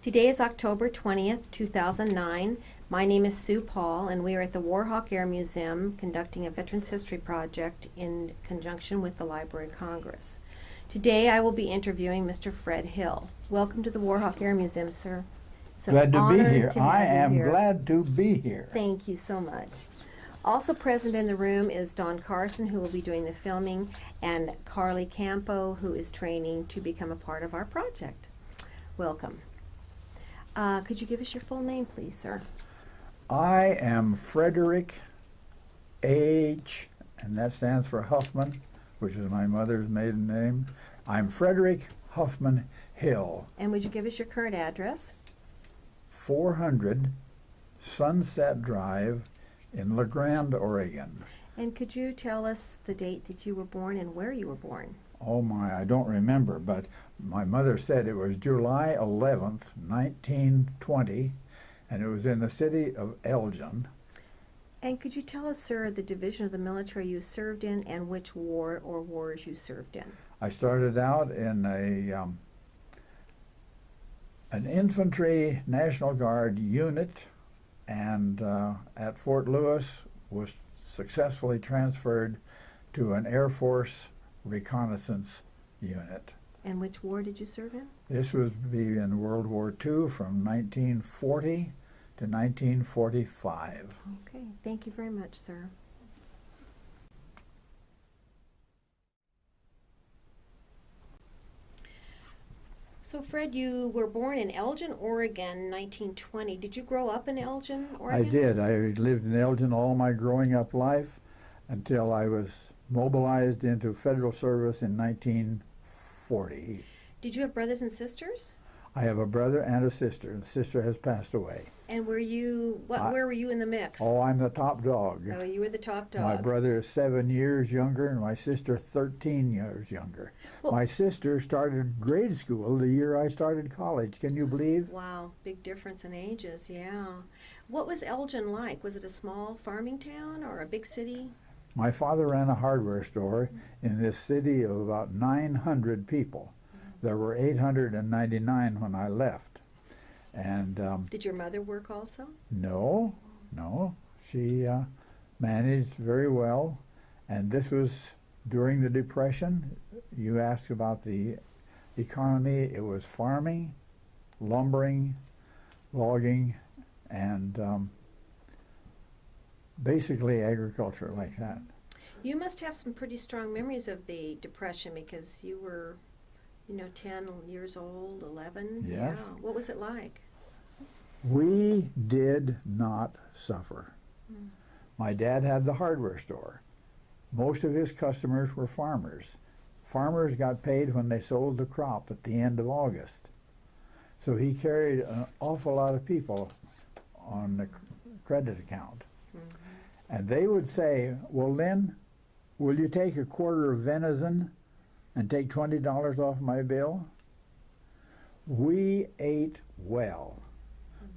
Today is October 20th, 2009. My name is Sue Paul, and we are at the Warhawk Air Museum conducting a Veterans History Project in conjunction with the Library of Congress. Today I will be interviewing Mr. Fred Hill. Welcome to the Warhawk Air Museum, sir. It's an Glad to be honor here. to have I you am here. glad to be here. Thank you so much. Also present in the room is Don Carson, who will be doing the filming, and Carly Campo, who is training to become a part of our project. Welcome. Could you give us your full name, please, sir? I am Frederick H., and that stands for Huffman, which is my mother's maiden name. I'm Frederick Huffman Hill. And would you give us your current address? 400 Sunset Drive in La Grande, Oregon. And could you tell us the date that you were born and where you were born? Oh my, I don't remember, but my mother said it was July 11th, 1920, and it was in the city of Elgin. And could you tell us, sir, the division of the military you served in and which war or wars you served in? I started out in an infantry National Guard unit, and at Fort Lewis was successfully transferred to an Air Force reconnaissance unit. And which war did you serve in? This would be in World War II from 1940 to 1945. Okay, thank you very much, sir. So, Fred, you were born in Elgin, Oregon, 1920. Did you grow up in Elgin, Oregon? I did. I lived in Elgin all my growing up life until I was mobilized into federal service in 1940. Did you have brothers and sisters? I have a brother and a sister. The sister has passed away. And were you, where were you in the mix? Oh, I'm the top dog. Oh, you were the top dog. My brother is 7 years younger and my sister 13 years younger. Well, my sister started grade school the year I started college. Can you believe? Wow, big difference in ages, yeah. What was Elgin like? Was it a small farming town or a big city? My father ran a hardware store in this city of about 900 people. There were 899 when I left. And did your mother work also? No. She managed very well. And this was during the Depression. You asked about the economy. It was farming, lumbering, logging, and basically agriculture like that. You must have some pretty strong memories of the Depression because you were, 10 years old, 11. Yes. Yeah. What was it like? We did not suffer. My dad had the hardware store. Most of his customers were farmers. Farmers got paid when they sold the crop at the end of August. So he carried an awful lot of people on the credit account. And they would say, well, Lynn, will you take a quarter of venison and take $20 off my bill? We ate well,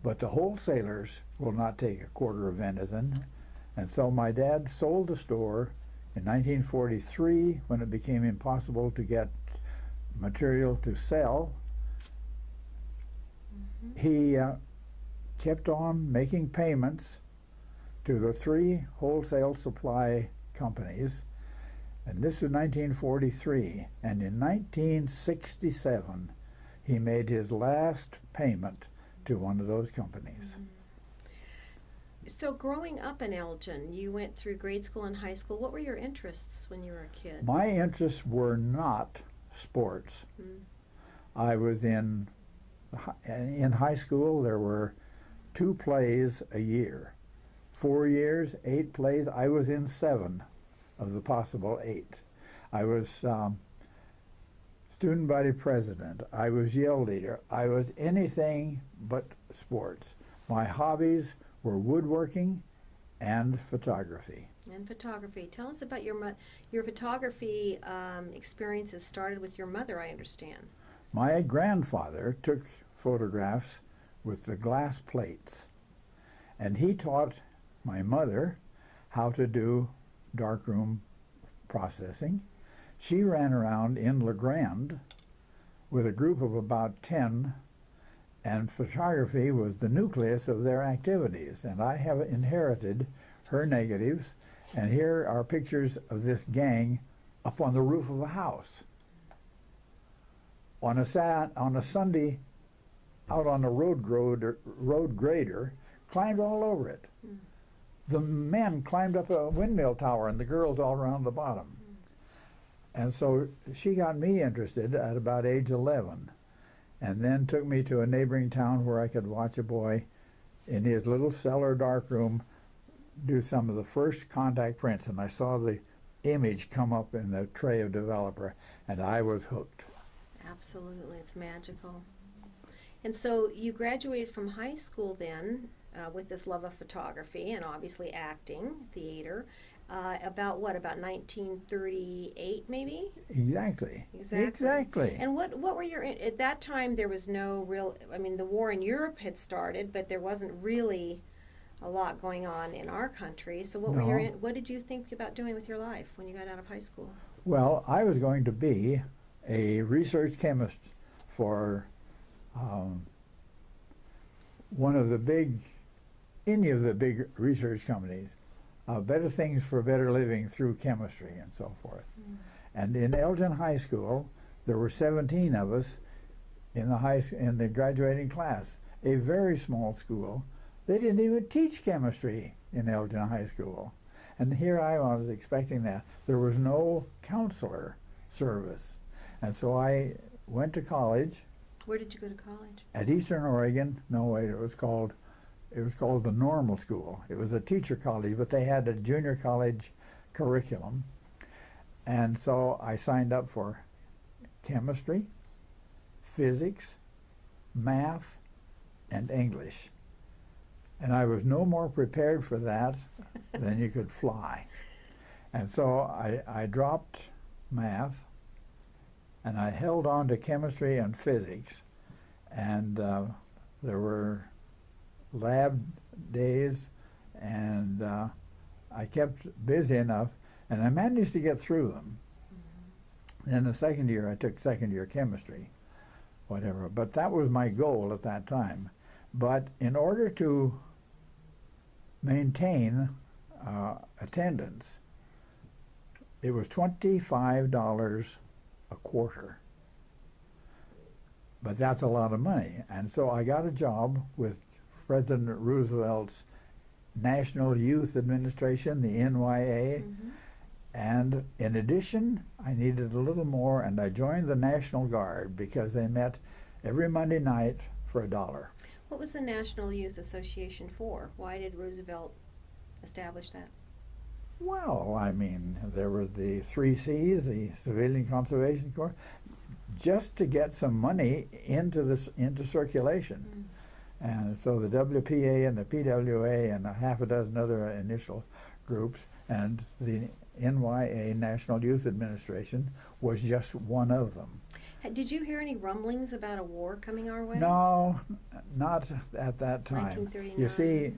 but the wholesalers will not take a quarter of venison. And so my dad sold the store in 1943 when it became impossible to get material to sell. He kept on making payments to the 3 wholesale supply companies, and this was 1943. And in 1967, he made his last payment to one of those companies. So growing up in Elgin, you went through grade school and high school. What were your interests when you were a kid? My interests were not sports. I was in high school, there were 2 plays a year. 4 years, 8 plays. I was in 7 of the possible 8. I was student body president. I was yell leader. I was anything but sports. My hobbies were woodworking and photography. And photography. Tell us about your photography experiences started with your mother, I understand. My grandfather took photographs with the glass plates, and he taught my mother how to do darkroom processing. She ran around in La Grande with a group of about 10 And photography was the nucleus of their activities. And I have inherited her negatives. And here are pictures of this gang up on the roof of a house. On a Sunday, out on a road grader, climbed all over it. Mm. The men climbed up a windmill tower and the girls all around the bottom. Mm. And so she got me interested at about age 11, and then took me to a neighboring town where I could watch a boy in his little cellar darkroom do some of the first contact prints, and I saw the image come up in the tray of developer, and I was hooked. Absolutely, it's magical. And so you graduated from high school then with this love of photography and obviously acting, theater, about 1938 maybe? Exactly. And what were your, at that time there was no real, I mean the war in Europe had started, but there wasn't really a lot going on in our country. So what did you think about doing with your life when you got out of high school? Well, I was going to be a research chemist for any of the big research companies, Better Things for Better Living through Chemistry and so forth. Mm. And in Elgin High School, there were 17 of us in the graduating class, a very small school. They didn't even teach chemistry in Elgin High School. And here I was expecting that. There was no counselor service. And so I went to college. Where did you go to college? At Eastern Oregon. No, wait, it was called the Normal School. It was a teacher college, but they had a junior college curriculum. And so I signed up for chemistry, physics, math, and English. And I was no more prepared for that than you could fly. And so I dropped math, and I held on to chemistry and physics. And there were lab days, and I kept busy enough, and I managed to get through them. Mm-hmm. Then the second year, I took second year chemistry, whatever. But that was my goal at that time. But in order to maintain attendance, it was $25 a quarter. But that's a lot of money. And so I got a job with President Roosevelt's National Youth Administration, the NYA. Mm-hmm. And in addition, I needed a little more, and I joined the National Guard because they met every Monday night for $1. What was the National Youth Association for? Why did Roosevelt establish that? Well, I mean, there was the 3 C's, the Civilian Conservation Corps, just to get some money into circulation. Mm. And so the WPA and the PWA and a half a dozen other initial groups, and the NYA, National Youth Administration, was just one of them. Did you hear any rumblings about a war coming our way? No, not at that time. 1939. You see,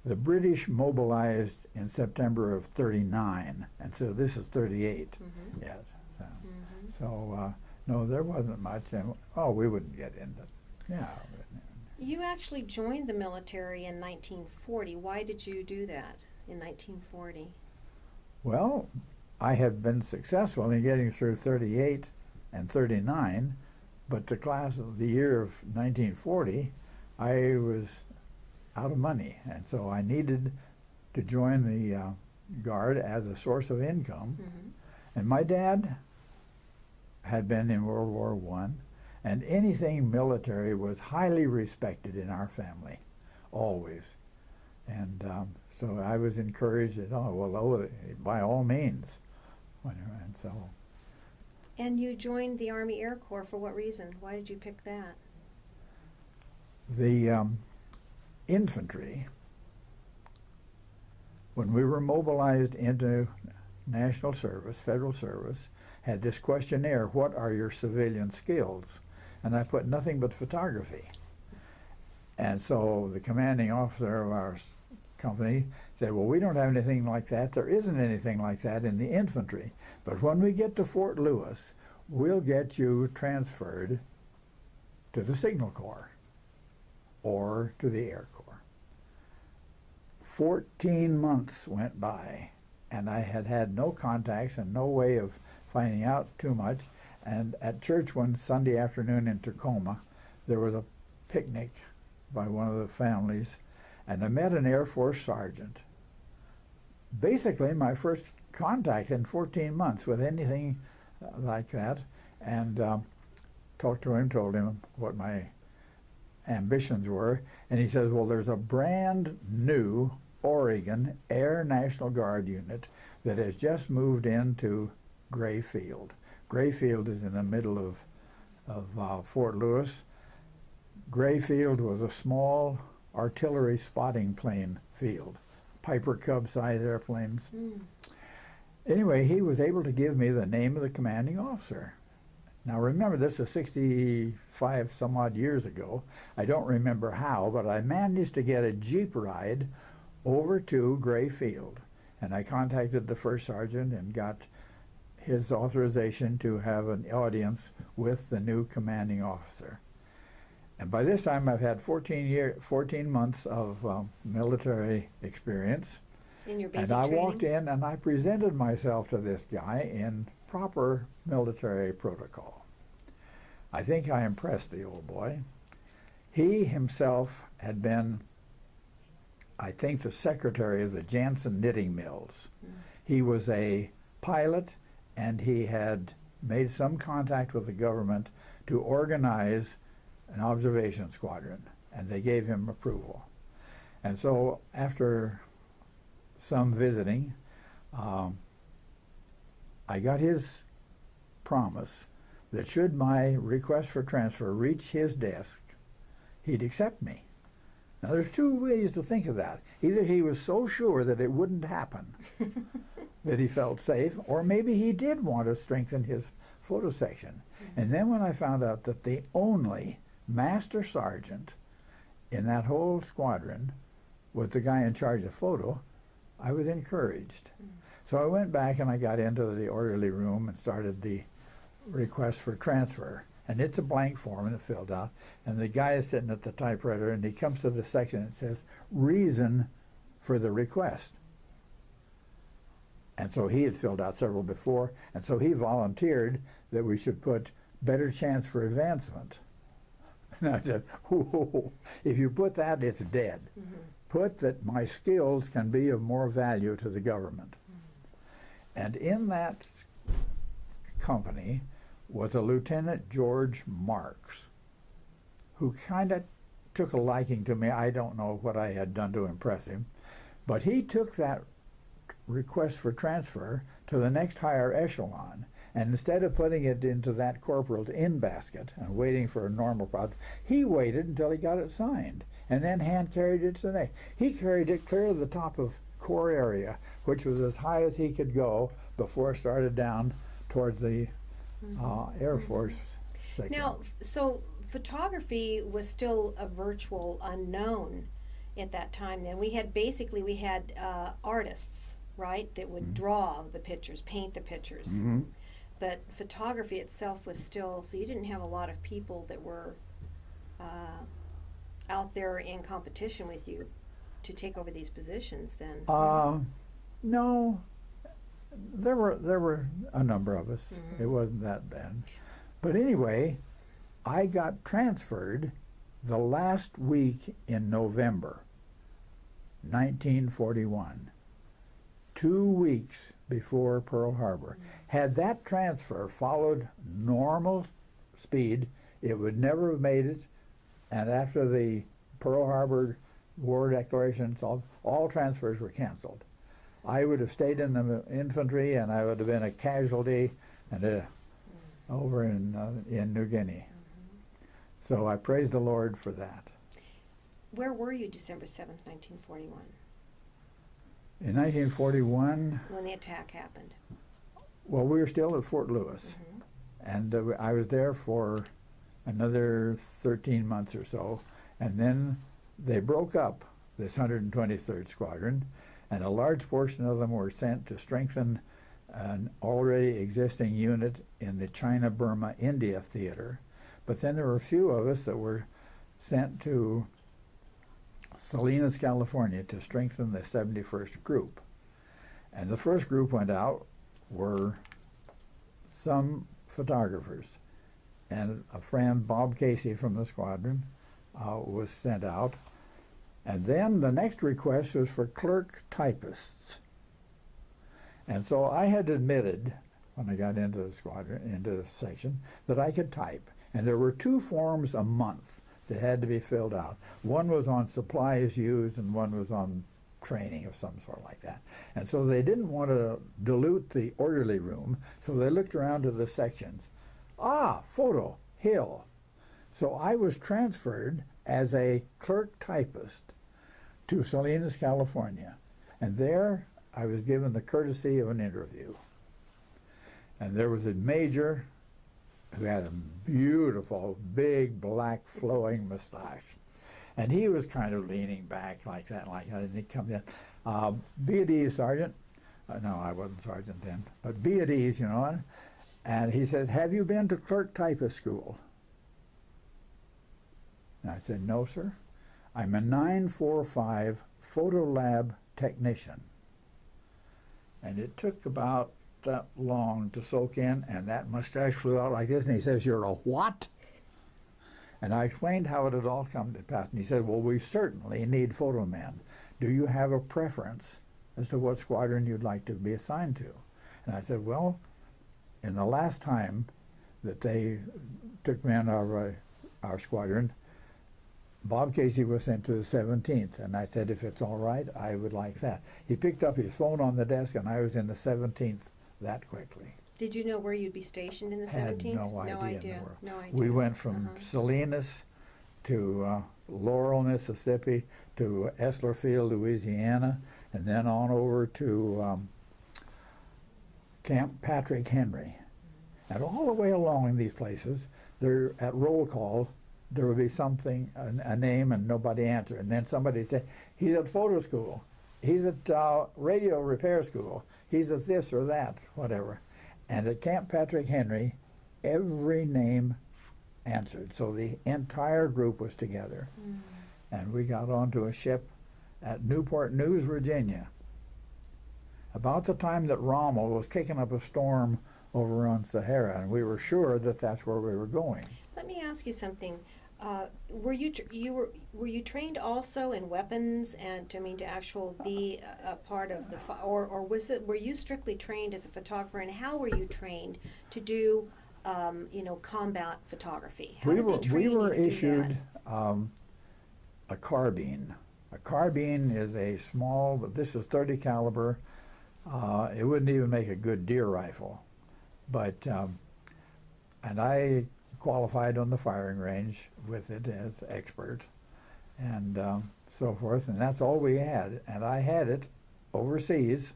the British mobilized in September of '39, and so this is '38 mm-hmm. yet. So, mm-hmm. so no, there wasn't much, and we wouldn't get into it. Yeah. You actually joined the military in 1940. Why did you do that in 1940? Well, I had been successful in getting through 38 and 39, but the class of the year of 1940, I was out of money, and so I needed to join the Guard as a source of income. Mm-hmm. And my dad had been in World War I, and anything military was highly respected in our family, always. And so I was encouraged that, by all means. And so. And you joined the Army Air Corps for what reason? Why did you pick that? The infantry, when we were mobilized into national service, federal service, had this questionnaire, what are your civilian skills? And I put nothing but photography. And so the commanding officer of our company said, well, we don't have anything like that. There isn't anything like that in the infantry. But when we get to Fort Lewis, we'll get you transferred to the Signal Corps or to the Air Corps. 14 months went by, and I had had no contacts and no way of finding out too much. And at church one Sunday afternoon in Tacoma, there was a picnic by one of the families, and I met an Air Force sergeant. Basically, my first contact in 14 months with anything like that, and talked to him, told him what my ambitions were, and he says, well, there's a brand new Oregon Air National Guard unit that has just moved into Gray Field. Gray Field is in the middle of Fort Lewis. Gray Field was a small artillery spotting plane field, Piper Cub-sized airplanes. Anyway, he was able to give me the name of the commanding officer. Now remember, this is 65 some odd years ago. I don't remember how, but I managed to get a Jeep ride over to Gray Field. And I contacted the first sergeant and got his authorization to have an audience with the new commanding officer. And by this time I've had 14 months of military experience. In your basic and I training? walked in and I presented myself to this guy in proper military protocol. I think I impressed the old boy. He himself had been, I think, the secretary of the Jansen Knitting Mills. He was a pilot, and he had made some contact with the government to organize an observation squadron, and they gave him approval. And so after some visiting, I got his promise that should my request for transfer reach his desk, he'd accept me. Now there's two ways to think of that. Either he was so sure that it wouldn't happen that he felt safe, or maybe he did want to strengthen his photo section. And then when I found out that the only master sergeant in that whole squadron was the guy in charge of photo, I was encouraged. So I went back and I got into the orderly room and started the request for transfer. And it's a blank form and it's filled out. And the guy is sitting at the typewriter and he comes to the section that says, reason for the request. And so he had filled out several before, and so he volunteered that we should put better chance for advancement. And I said, whoa, if you put that, it's dead. Put that my skills can be of more value to the government. And in that company was a Lieutenant George Marks, who kind of took a liking to me. I don't know what I had done to impress him, but he took that request for transfer to the next higher echelon, and instead of putting it into that corporal's in basket and waiting for a normal process, he waited until he got it signed and then hand carried it to the next. He carried it clear to the top of core area, which was as high as he could go before it started down towards the Air Force section. Now, so photography was still a virtual unknown at that time. Then we had artists, right, that would draw the pictures, paint the pictures. But photography itself was still, so you didn't have a lot of people that were out there in competition with you to take over these positions then. No, there were a number of us. It wasn't that bad. But anyway, I got transferred the last week in November 1941. 2 weeks before Pearl Harbor. Had that transfer followed normal speed, it would never have made it. And after the Pearl Harbor War Declaration, all transfers were canceled. I would have stayed in the infantry, and I would have been a casualty and over in New Guinea. So I praise the Lord for that. Where were you December 7th, 1941? In 1941, when the attack happened? Well, we were still at Fort Lewis, and I was there for another 13 months or so, and then they broke up this 123rd Squadron, and a large portion of them were sent to strengthen an already existing unit in the China-Burma-India theater, But then there were a few of us that were sent to Salinas, California to strengthen the 71st group. And the first group went out were some photographers. And a friend, Bob Casey from the squadron, was sent out. And then the next request was for clerk typists. And so I had admitted, when I got into the squadron, into the section, that I could type. And there were 2 forms a month that had to be filled out. One was on supplies used and one was on training of some sort like that. And so they didn't want to dilute the orderly room, so they looked around to the sections. Ah, photo, Hill. So I was transferred as a clerk typist to Salinas, California. And there I was given the courtesy of an interview. And there was a major who had a beautiful, big, black, flowing mustache. And he was kind of leaning back like that, and he'd come in. Be at ease, Sergeant. No, I wasn't Sergeant then, but be at ease, you know. And he said, have you been to clerk typist school? And I said, no, sir. I'm a 945 photo lab technician. And it took about that long to soak in, and that mustache flew out like this, and he says, you're a what? And I explained how it had all come to pass, and he said, well, we certainly need photo men. Do you have a preference as to what squadron you'd like to be assigned to? And I said, well, in the last time that they took me on our squadron, Bob Casey was sent to the 17th, and I said, if it's all right, I would like that. He picked up his phone on the desk, and I was in the 17th that quickly. Did you know where you'd be stationed in the 17th? Had no idea. No idea. In the world. No idea. We went from Salinas to Laurel, Mississippi, to Esler Field, Louisiana, and then on over to Camp Patrick Henry. And all the way along in these places, there at roll call, there would be something, a name, and nobody answered. And then somebody said, he's at photo school. He's at radio repair school. He's at this or that, whatever. And at Camp Patrick Henry, every name answered. So the entire group was together. Mm. And we got onto a ship at Newport News, Virginia. About the time that Rommel was kicking up a storm over on Sahara, and we were sure that that's where we were going. Let me ask you something. Were you trained also in weapons and to actually be a part of the or were you strictly trained as a photographer, and how were you trained to do combat photography? How we were issued a carbine. A carbine is a small, but this is 30 caliber. It wouldn't even make a good deer rifle, but and I qualified on the firing range with it as expert and so forth, and that's all we had. And I had it overseas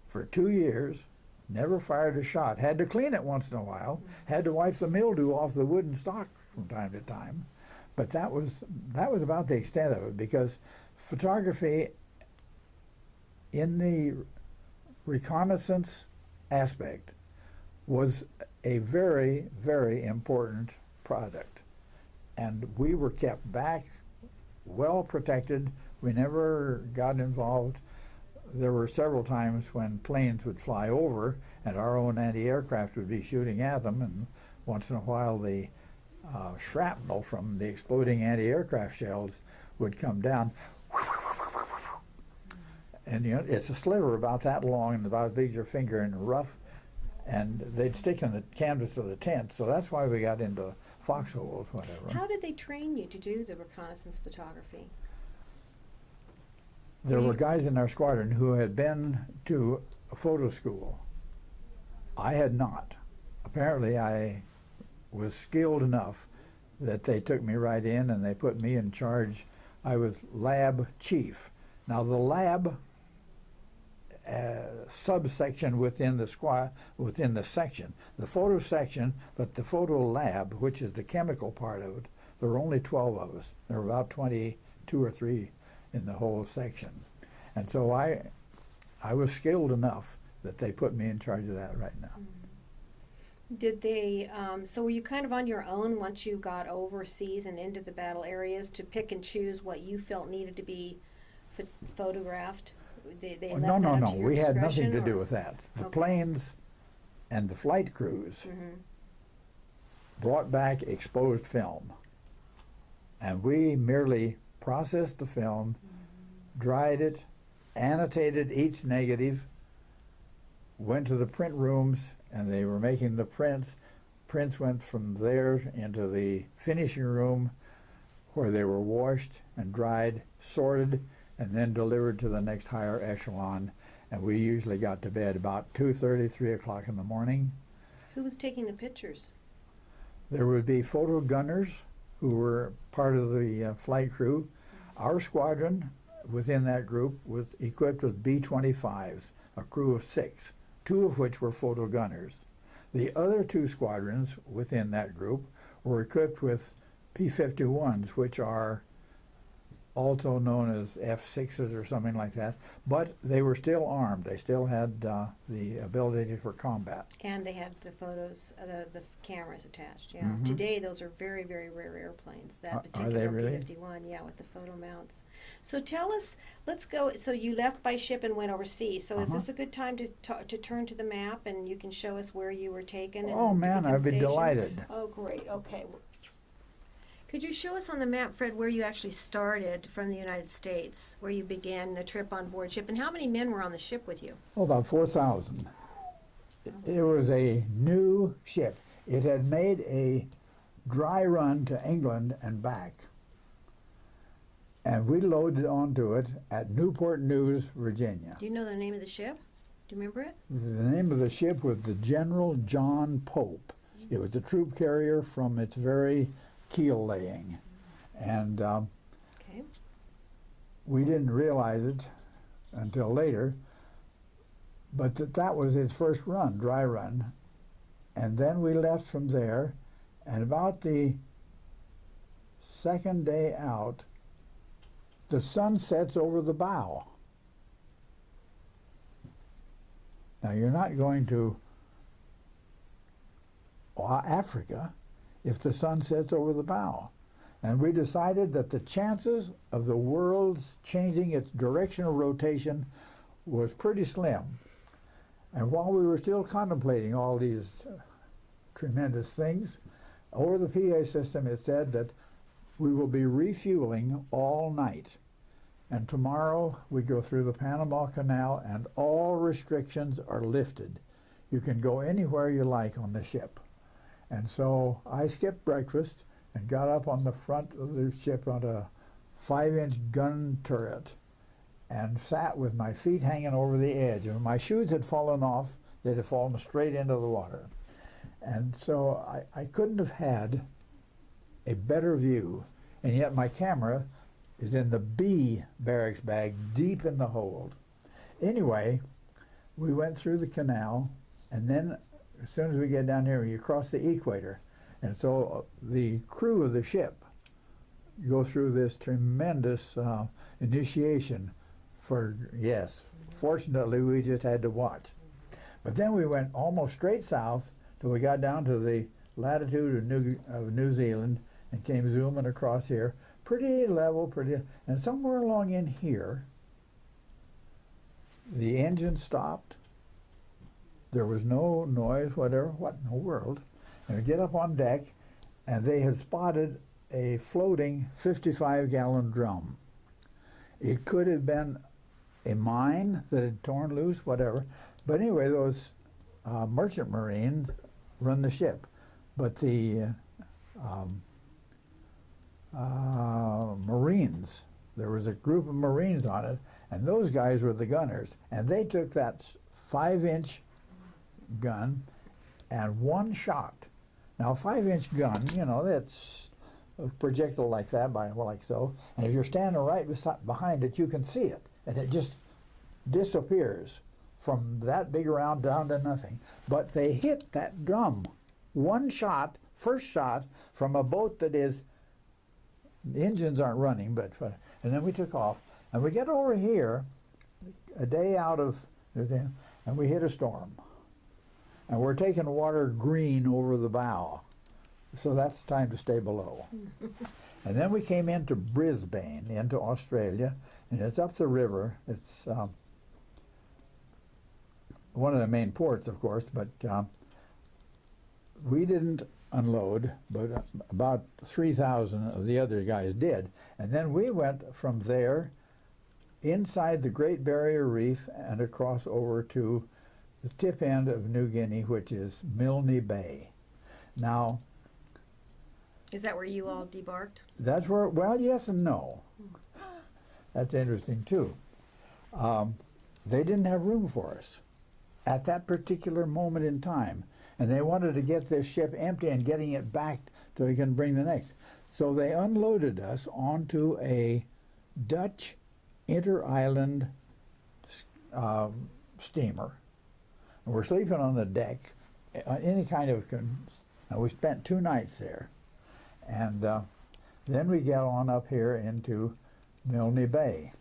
for 2 years, never fired a shot, had to clean it once in a while, had to wipe the mildew off the wooden stock from time to time, but that was about the extent of it, because photography in the reconnaissance aspect was a very, very important product. And we were kept back, well protected. We never got involved. There were several times when planes would fly over and our own anti-aircraft would be shooting at them, and once in a while the shrapnel from the exploding anti-aircraft shells would come down. And it's a sliver about that long and about as big as your finger and rough, and they'd stick in the canvas of the tent. So that's why we got into foxholes, whatever. How did they train you to do the reconnaissance photography? There were guys in our squadron who had been to a photo school. I had not. Apparently I was skilled enough that they took me right in and they put me in charge. I was lab chief. Now the lab subsection within the section, the photo section, but the photo lab, which is the chemical part of it, there were only 12 of us. There were about 22 or 3 in the whole section. And so I was skilled enough that they put me in charge of that right now. Did they, so were you kind of on your own once you got overseas and into the battle areas to pick and choose what you felt needed to be photographed? They Oh, left no, that no, up no. to your We had nothing discretion, to or- do with that. The Okay. planes and the flight crews Mhm. brought back exposed film. And we merely processed the film, dried it, annotated each negative, went to the print rooms, and they were making the prints. Prints went from there into the finishing room where they were washed and dried, sorted, and then delivered to the next higher echelon. And we usually got to bed about 2:30, 3 o'clock in the morning. Who was taking the pictures? There would be photo gunners who were part of the flight crew. Our squadron within that group was equipped with B-25s, a crew of 6, 2 of which were photo gunners. The other 2 squadrons within that group were equipped with P-51s, which are also known as F-6s or something like that, but they were still armed. They still had the ability for combat. And they had the photos, the cameras attached, yeah. Mhm. Today, those are very, very rare airplanes, that Are they particular really? P-51, yeah, with the photo mounts. So tell us, let's go, so you left by ship and went overseas. So is Uh-huh. this a good time to turn to the map and you can show us where you were taken? And Oh man, become I'd be stationed? delighted. Oh, great, okay. Could you show us on the map, Fred, where you actually started from the United States, where you began the trip on board ship, and how many men were on the ship with you? Oh, about 4,000. It was a new ship. It had made a dry run to England and back. And we loaded onto it at Newport News, Virginia. Do you know the name of the ship? Do you remember it? The name of the ship was the General John Pope. It was a troop carrier from its very keel laying. And Okay. we didn't realize it until later, but that was his first run, dry run. And then we left from there, and about the second day out, the sun sets over the bow. Now, you're not going to Africa if the sun sets over the bow. And we decided that the chances of the world's changing its direction of rotation was pretty slim. And while we were still contemplating all these tremendous things, over the PA system it said that we will be refueling all night. And tomorrow we go through the Panama Canal and all restrictions are lifted. You can go anywhere you like on the ship. And so I skipped breakfast and got up on the front of the ship on a 5-inch gun turret and sat with my feet hanging over the edge. And my shoes had fallen off. They'd have fallen straight into the water. And so I couldn't have had a better view. And yet my camera is in the B barracks bag deep in the hold. Anyway, we went through the canal, and then as soon as we get down here, you cross the equator. And so the crew of the ship go through this tremendous initiation for, yes, fortunately we just had to watch. But then we went almost straight south till we got down to the latitude of New Zealand and came zooming across here. Pretty level, and somewhere along in here, the engine stopped. There was no noise, whatever, what in the world? And we get up on deck, and they had spotted a floating 55-gallon drum. It could have been a mine that had torn loose, whatever. But anyway, those merchant marines run the ship. But the Marines, there was a group of Marines on it, and those guys were the gunners. And they took that 5-inch gun and one shot. Now, a 5-inch gun, you know, that's a projectile like that, like so. And if you're standing right behind it, you can see it. And it just disappears from that big round down to nothing. But they hit that drum. One shot, first shot, from a boat that is, the engines aren't running, but, and then we took off. And we get over here, a day out of, and we hit a storm. and we're taking water green over the bow. So that's time to stay below. And then we came into Brisbane, into Australia, and it's up the river. It's one of the main ports, of course, but we didn't unload, but about 3,000 of the other guys did. And then we went from there inside the Great Barrier Reef and across over to the tip end of New Guinea, which is Milne Bay. Now, is that where you all debarked? that's where, well, yes and no. That's interesting, too. They didn't have room for us at that particular moment in time, and they wanted to get this ship empty and getting it back so they can bring the next. So they unloaded us onto a Dutch inter-island steamer. And we're sleeping on the deck, any kind of, and we spent 2 nights there. And then we get on up here into Milne Bay.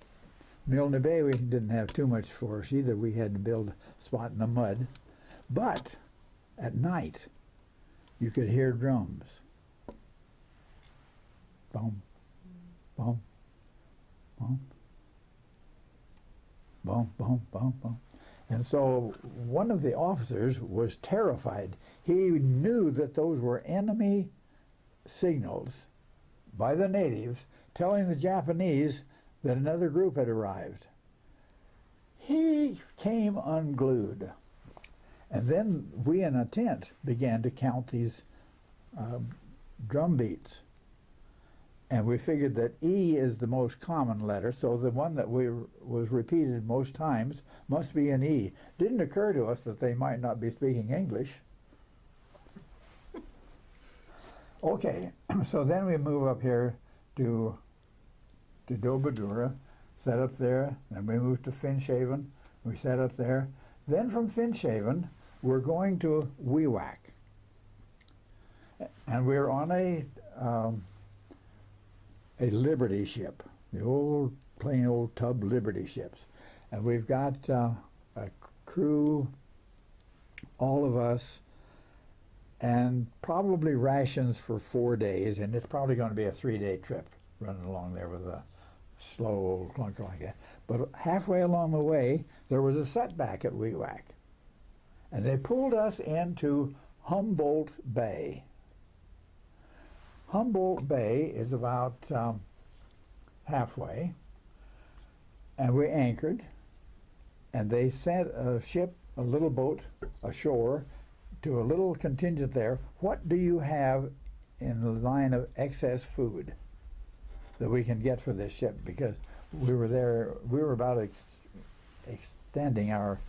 Milne Bay, we didn't have too much for us either. We had to build a spot in the mud. But at night, you could hear drums. Boom, boom, boom, boom, boom, boom, boom. And so one of the officers was terrified. He knew that those were enemy signals by the natives telling the Japanese that another group had arrived. He came unglued. And then we in a tent began to count these drum beats. And we figured that E is the most common letter, so the one that was repeated most times must be an E. Didn't occur to us that they might not be speaking English. Okay, so then we move up here to Dobadura, set up there. Then we move to Finchhaven. We set up there. Then from Finchhaven, we're going to Wewak. And we're on a Liberty ship, the old, plain old tub Liberty ships. And we've got a crew, all of us, and probably rations for 4 days, and it's probably going to be a 3-day trip running along there with a slow old clunker like that. But halfway along the way, there was a setback at Wewak, and they pulled us into Humboldt Bay. Humboldt Bay is about halfway, and we anchored, and they sent a ship, a little boat, ashore to a little contingent there. What do you have in the line of excess food that we can get for this ship? Because we were there, we were about extending our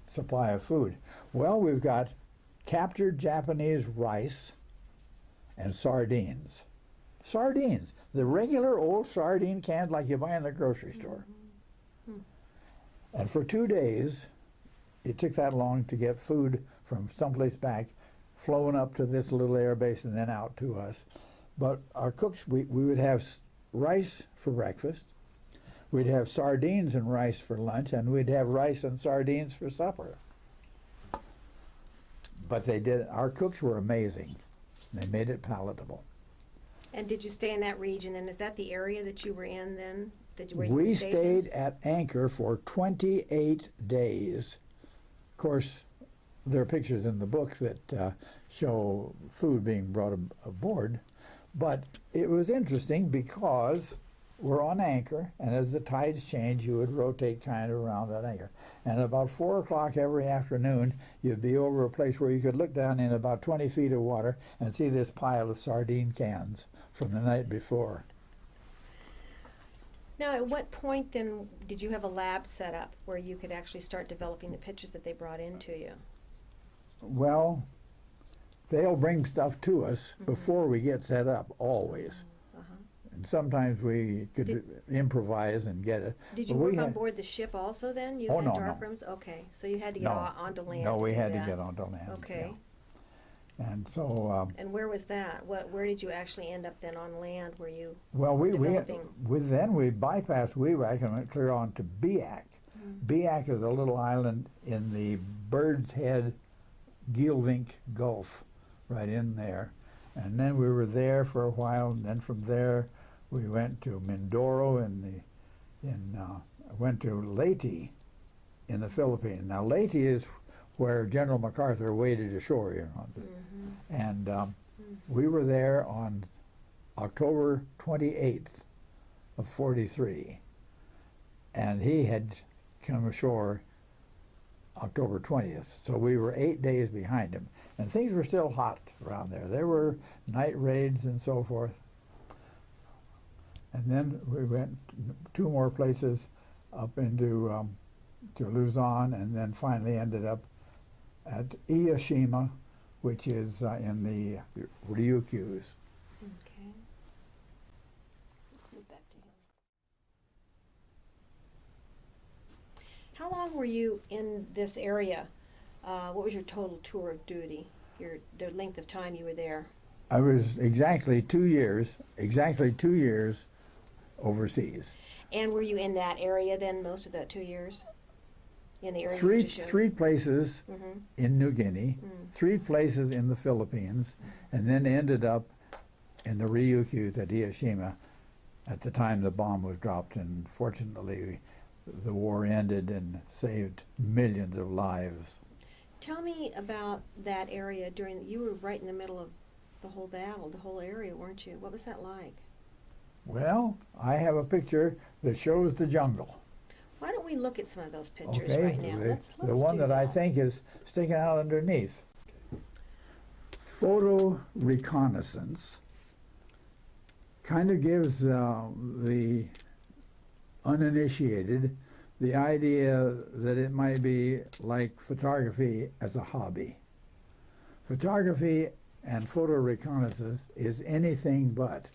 supply of food. Well, we've got captured Japanese rice and sardines. Sardines, the regular old sardine cans like you buy in the grocery store. And for 2 days, it took that long to get food from someplace back, flowing up to this little air base and then out to us. But our cooks, we would have rice for breakfast, we'd have sardines and rice for lunch, and we'd have rice and sardines for supper. But they did, our cooks were amazing. They made it palatable. And did you stay in that region? And is that the area that you were in then? We stayed at anchor for 28 days. Of course, there are pictures in the book that show food being brought aboard. But it was interesting because we're on anchor, and as the tides change, you would rotate kind of around that anchor. And about 4 o'clock every afternoon, you'd be over a place where you could look down in about 20 feet of water and see this pile of sardine cans from the night before. Now, at what point then did you have a lab set up where you could actually start developing the pictures that they brought into you? Well, they'll bring stuff to us before we get set up, always. And sometimes we could improvise and get it. Did you work on board the ship also then? You had darkrooms? Okay, so you had to get onto land. No, we had to get onto land. Okay. Yeah. And so. And where was that? Where did you actually end up then on land? Were you developing? Then we bypassed Wewak and went clear on to Biak. Biak is a little island in the Bird's Head Gilvink Gulf right in there. And then we were there for a while, and then from there we went to Mindoro went to Leyte in the Philippines. Now Leyte is where General MacArthur waded ashore, you know. And we were there on October 28th of 43. And he had come ashore October 20th. So we were 8 days behind him. And things were still hot around there. There were night raids and so forth. And then we went 2 more places up into to Luzon, and then finally ended up at Iyashima, which is in the Ryukyus. Okay. Let's move back to him. How long were you in this area? What was your total tour of duty? The length of time you were there? I was exactly 2 years overseas. And were you in that area then most of that 2 years? In the area Three places in New Guinea, 3 places in the Philippines, and then ended up in the Ryukyus at Iyashima at the time the bomb was dropped, and fortunately the war ended and saved millions of lives. Tell me about that area you were right in the middle of the whole battle, the whole area, weren't you? What was that like? Well, I have a picture that shows the jungle. Why don't we look at some of those pictures Okay, right now? Let's the one do that I think is sticking out underneath. Photo reconnaissance kind of gives the uninitiated the idea that it might be like photography as a hobby. Photography and photo reconnaissance is anything but.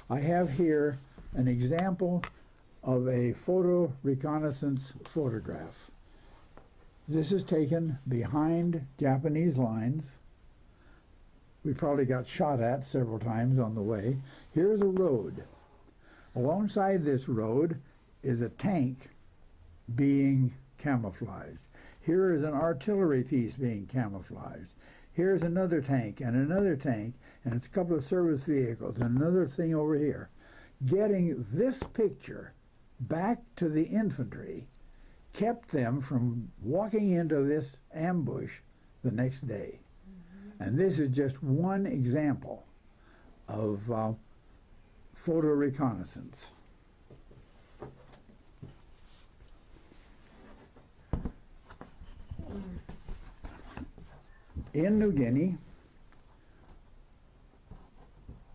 I have here an example of a photo reconnaissance photograph. This is taken behind Japanese lines. We probably got shot at several times on the way. Here's a road. Alongside this road is a tank being camouflaged. Here is an artillery piece being camouflaged. Here's another tank, and it's a couple of service vehicles, and another thing over here. Getting this picture back to the infantry kept them from walking into this ambush the next day. And this is just one example of photo reconnaissance. In New Guinea,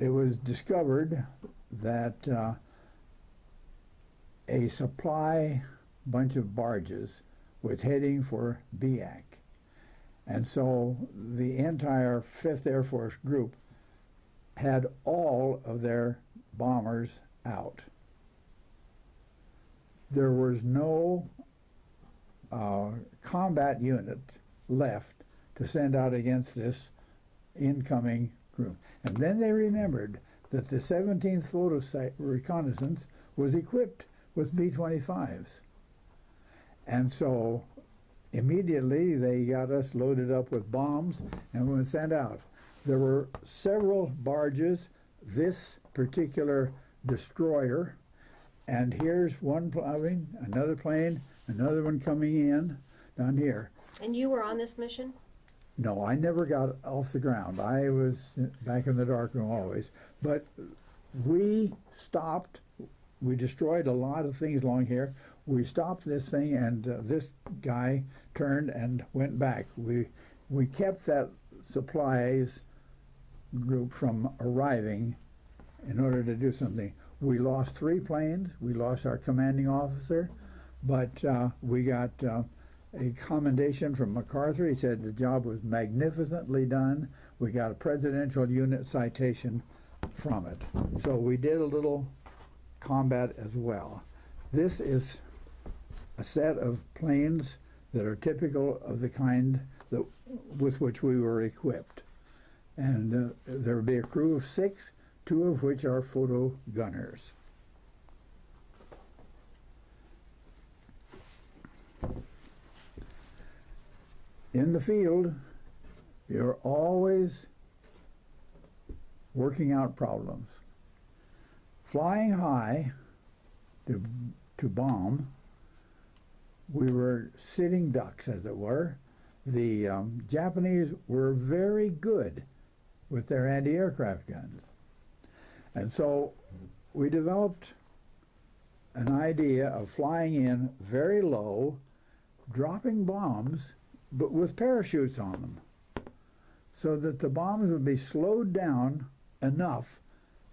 it was discovered that a supply bunch of barges was heading for Biak. And so the entire 5th Air Force group had all of their bombers out. There was no combat unit left to send out against this incoming group. And then they remembered that the 17th Photo Reconnaissance was equipped with B-25s. And so immediately they got us loaded up with bombs and we were sent out. There were several barges, this particular destroyer, and here's one plane, another plane, another one coming in down here. And you were on this mission? No, I never got off the ground. I was back in the darkroom always. But we stopped. We destroyed a lot of things along here. We stopped this thing, and this guy turned and went back. We kept that supplies group from arriving in order to do something. We lost 3 planes. We lost our commanding officer, but we got a commendation from MacArthur. He said the job was magnificently done. We got a presidential unit citation from it. So we did a little combat as well. This is a set of planes that are typical of the kind that, with which we were equipped. And there will be a crew of 6, 2 of which are photo gunners. In the field, You're always working out problems. Flying high to bomb, we were sitting ducks, as it were. The Japanese were very good with their anti-aircraft guns. And so we developed an idea of flying in very low, dropping bombs, but with parachutes on them, so that the bombs would be slowed down enough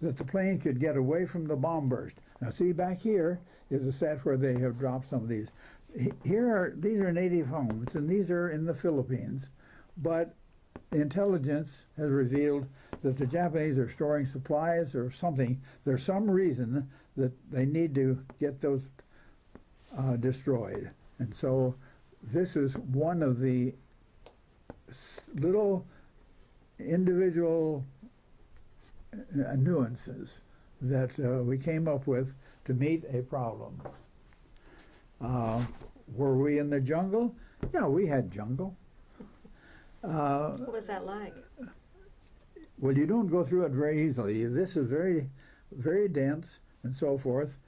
that the plane could get away from the bomb burst. Now see, back here is a set where they have dropped some of these. These are native homes, and these are in the Philippines, but intelligence has revealed that the Japanese are storing supplies or something. There's some reason that they need to get those destroyed. And so this is one of the little individual nuances that we came up with to meet a problem. Were we in the jungle? Yeah, we had jungle. What was that like? Well, you don't go through it very easily. This is very, very dense and so forth.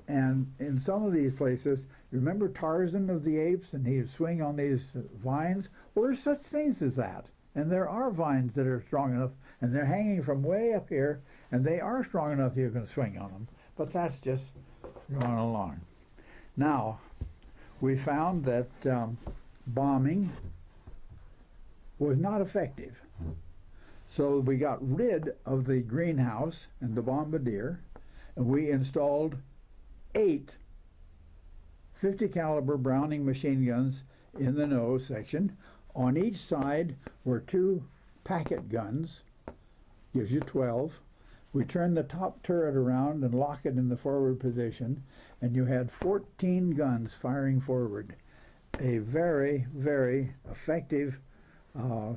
And in some of these places, you remember Tarzan of the Apes, and he would swing on these vines? Well, there's such things as that. And there are vines that are strong enough, and they're hanging from way up here, and they are strong enough you can swing on them. But that's just going along. Now, we found that bombing was not effective. So we got rid of the greenhouse and the bombardier, and we installed 8 50 caliber Browning machine guns in the nose section. On each side were 2 packet guns, gives you 12. We turned the top turret around and lock it in the forward position, and you had 14 guns firing forward. A very, very effective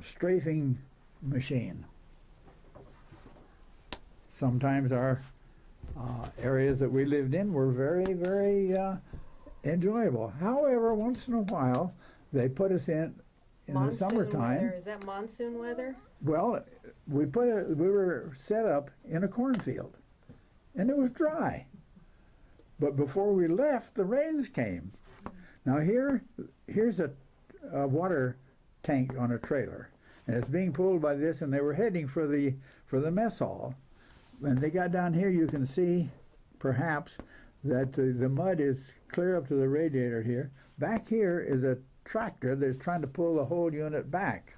strafing machine. Sometimes our areas that we lived in were very, very enjoyable. However, once in a while, they put us in the summertime. Weather. Is that monsoon weather? Well, we were set up in a cornfield, and it was dry. But before we left, the rains came. Now here's a water tank on a trailer, and it's being pulled by this, and they were heading for the mess hall. When they got down here, you can see perhaps that the mud is clear up to the radiator here. Back here is a tractor that's trying to pull the whole unit back.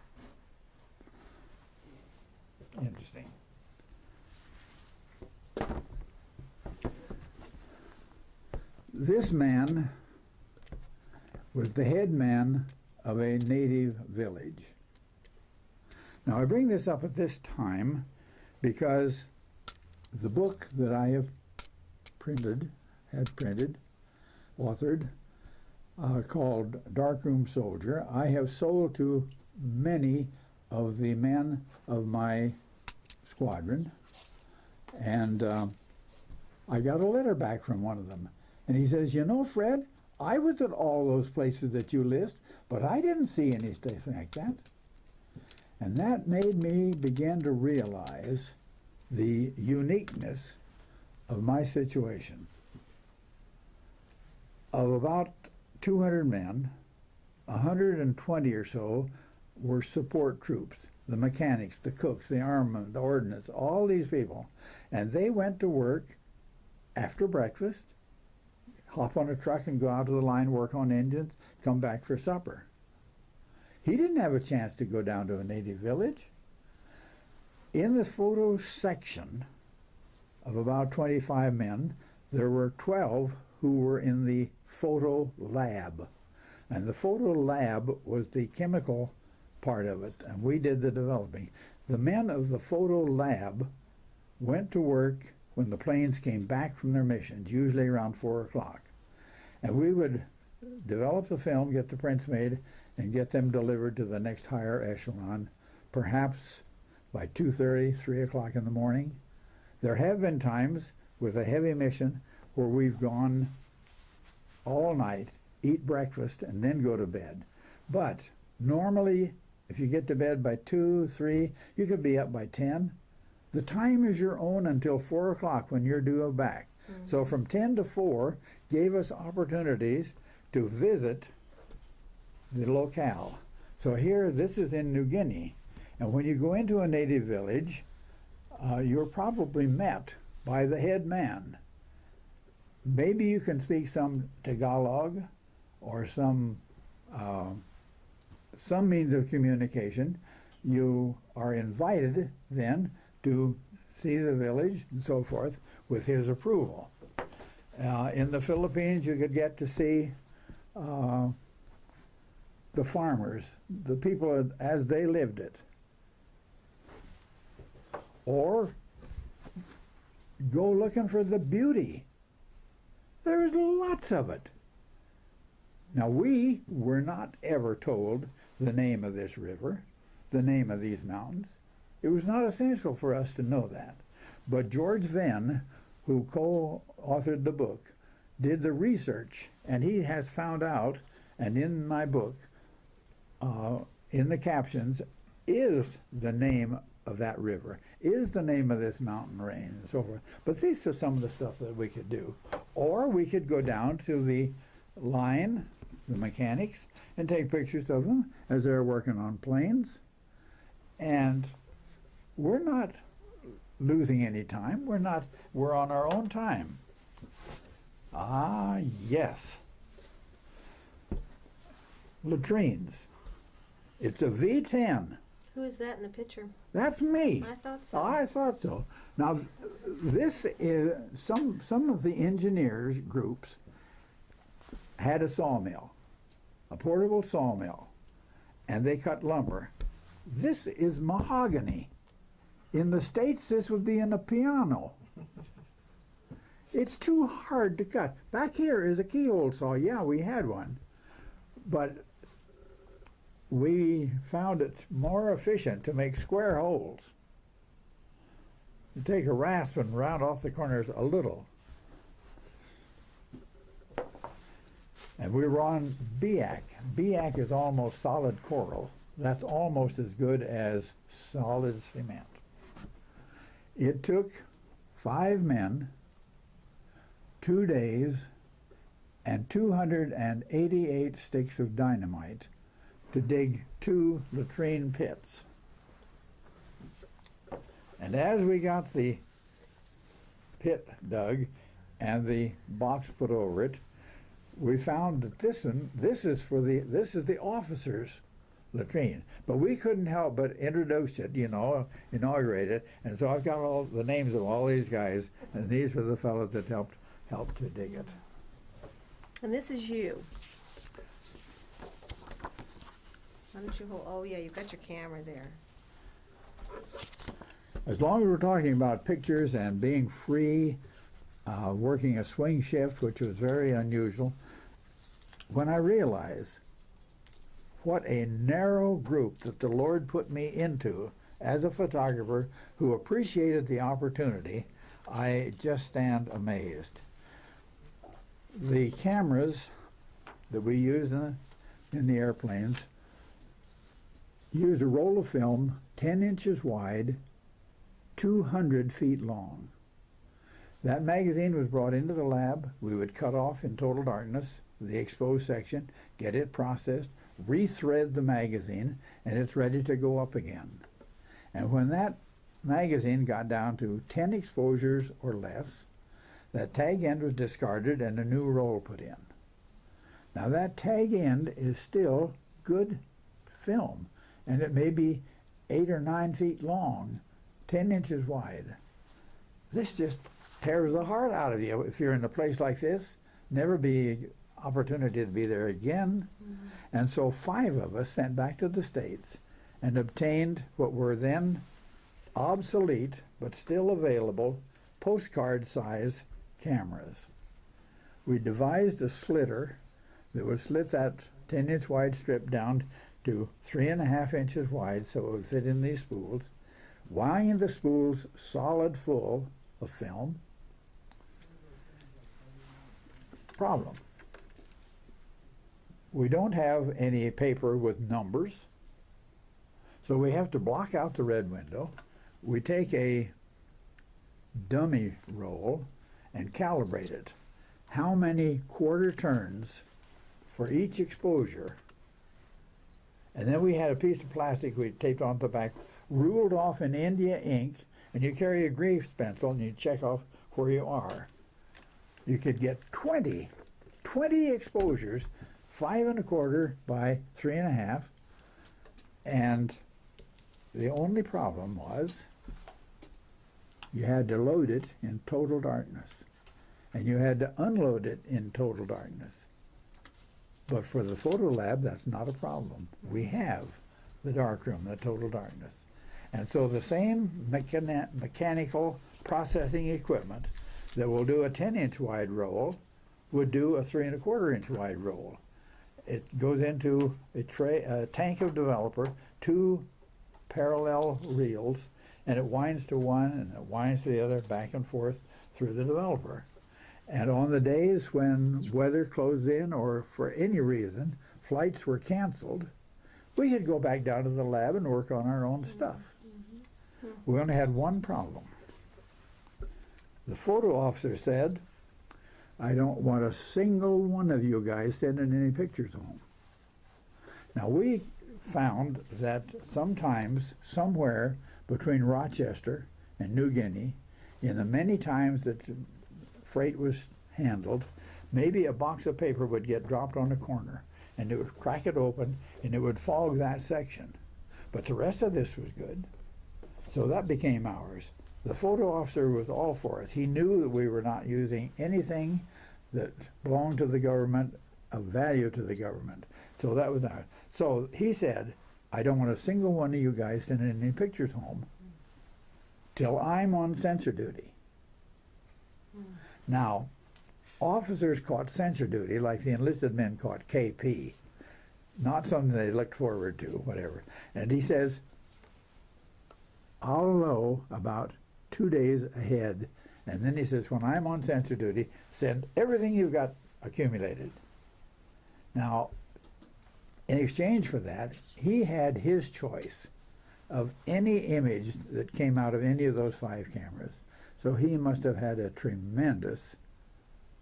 Interesting. This man was the head man of a native village. Now I bring this up at this time because the book that I have authored, called Darkroom Soldier, I have sold to many of the men of my squadron, and I got a letter back from one of them, and he says, "You know, Fred, I was at all those places that you list, but I didn't see any stuff like that." And that made me begin to realize the uniqueness of my situation. Of about 200 men, 120 or so were support troops, the mechanics, the cooks, the armament, the ordnance, all these people. And they went to work after breakfast, hop on a truck and go out to the line, work on engines, come back for supper. He didn't have a chance to go down to a native village. In the photo section of about 25 men, there were 12 who were in the photo lab. And the photo lab was the chemical part of it, and we did the developing. The men of the photo lab went to work when the planes came back from their missions, usually around 4 o'clock. And we would develop the film, get the prints made, and get them delivered to the next higher echelon, perhaps by 2:30, 3 o'clock in the morning. There have been times with a heavy mission where we've gone all night, eat breakfast, and then go to bed. But normally If you get to bed by 2, 3, you could be up by 10. The time is your own until 4 o'clock when you're due back. So from 10 to 4 gave us opportunities to visit the locale. So here, this is in New Guinea. And when you go into a native village, you're probably met by the head man. Maybe you can speak some Tagalog or some means of communication. You are invited then to see the village and so forth with his approval. In the Philippines, you could get to see the farmers, the people as they lived it. Or go looking for the beauty. There's lots of it. Now, we were not ever told the name of this river, the name of these mountains. It was not essential for us to know that. But George Venn, who co-authored the book, did the research, and he has found out, and in my book, in the captions, is the name of that river, is the name of this mountain range, and so forth. But these are some of the stuff that we could do. Or we could go down to the line, the mechanics, and take pictures of them as they're working on planes. And we're not losing any time. We're on our own time. Ah, yes. Latrines. It's a V10. Who is that in the picture? That's me. I thought so. I thought so. Now, this is some of the engineers groups had a sawmill, a portable sawmill, and they cut lumber. This is mahogany. In the States, this would be in a piano. It's too hard to cut. Back here is a keyhole saw. Yeah, we had one. But we found it more efficient to make square holes. You take a rasp and round off the corners a little. And we were on BIAC. BIAC is almost solid coral. That's almost as good as solid cement. It took 5 men, 2 days, and 288 sticks of dynamite to dig 2 latrine pits. And as we got the pit dug and the box put over it, we found that this is the officers' latrine. But we couldn't help but introduce it, inaugurate it. And so I've got all the names of all these guys, and these were the fellows that helped to dig it. And this is you. Why don't you hold? Oh yeah, you've got your camera there. As long as we're talking about pictures and being free, working a swing shift, which was very unusual, when I realized what a narrow group that the Lord put me into as a photographer who appreciated the opportunity, I just stand amazed. The cameras that we use in the airplanes used a roll of film 10 inches wide, 200 feet long. That magazine was brought into the lab. We would cut off in total darkness the exposed section, get it processed, rethread the magazine, and it's ready to go up again. And when that magazine got down to 10 exposures or less, that tag end was discarded and a new roll put in. Now that tag end is still good film, and it may be 8 or 9 feet long, 10 inches wide. This just tears the heart out of you. If you're in a place like this, never be opportunity to be there again. Mm-hmm. And so 5 of us sent back to the States and obtained what were then obsolete but still available postcard size cameras. We devised a slitter that would slit that 10-inch wide strip down to 3.5 inches wide so it would fit in these spools, wind the spools solid full of film. Problem. We don't have any paper with numbers. So we have to block out the red window. We take a dummy roll and calibrate it. How many quarter turns for each exposure? And then we had a piece of plastic we taped onto the back, ruled off in India ink, and you carry a grease pencil and you check off where you are. You could get 20 exposures, 5 1/4 by 3 1/2, and the only problem was you had to load it in total darkness, and you had to unload it in total darkness. But for the photo lab, that's not a problem. We have the darkroom, the total darkness. And so the same mechanical processing equipment that will do a 10-inch wide roll would do a 3 1/4 inch wide roll. It goes into a tank of developer, 2 parallel reels, and it winds to one and it winds to the other, back and forth through the developer. And on the days when weather closed in or for any reason flights were canceled, we could go back down to the lab and work on our own stuff. We only had one problem. The photo officer said, "I don't want a single one of you guys sending any pictures home." Now we found that sometimes, somewhere between Rochester and New Guinea, in the many times that freight was handled, maybe a box of paper would get dropped on a corner, and it would crack it open, and it would fog that section. But the rest of this was good. So that became ours. The photo officer was all for it. He knew that we were not using anything that belonged to the government, of value to the government. So that was ours. So he said, "I don't want a single one of you guys sending any pictures home till I'm on censor duty." Now, officers caught censor duty like the enlisted men caught KP. Not something they looked forward to, whatever. And he says, "I'll know about 2 days ahead." And then he says, "When I'm on censor duty, send everything you've got accumulated." Now, in exchange for that, he had his choice of any image that came out of any of those 5 cameras. So he must have had a tremendous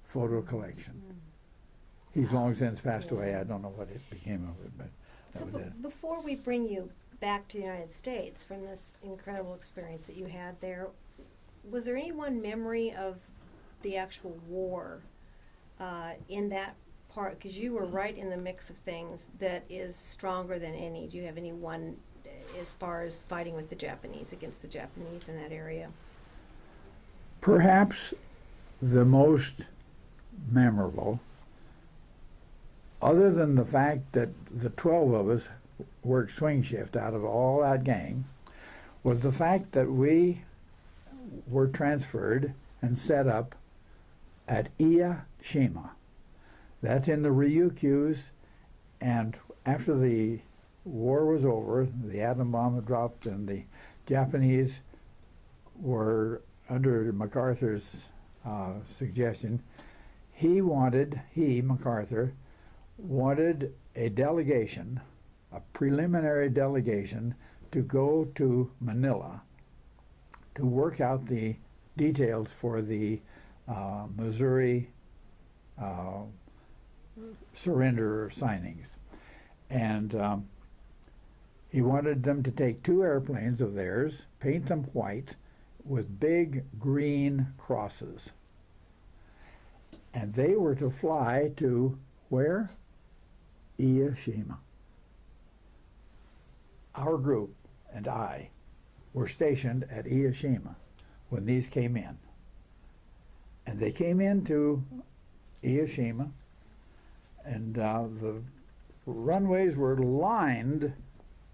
photo collection. He's long since passed away. I don't know what it became of it, but that was it. Before we bring you back to the United States from this incredible experience that you had there, was there any one memory of the actual war in that part? Because you were right in the mix of things that is stronger than any. Do you have any one as far as fighting with the Japanese, against the Japanese in that area? Perhaps the most memorable, other than the fact that the 12 of us worked swing shift out of all that gang, was the fact that we were transferred and set up at Iyashima. That's in the Ryukyus, and after the war was over, the atom bomb had dropped, and the Japanese were, under MacArthur's suggestion, MacArthur, wanted a delegation, a preliminary delegation, to go to Manila to work out the details for the Missouri surrender signings. And he wanted them to take 2 airplanes of theirs, paint them white, with big green crosses. And they were to fly to where? Iyashima. Our group and I were stationed at Iyashima when these came in. And they came into Iyashima, and the runways were lined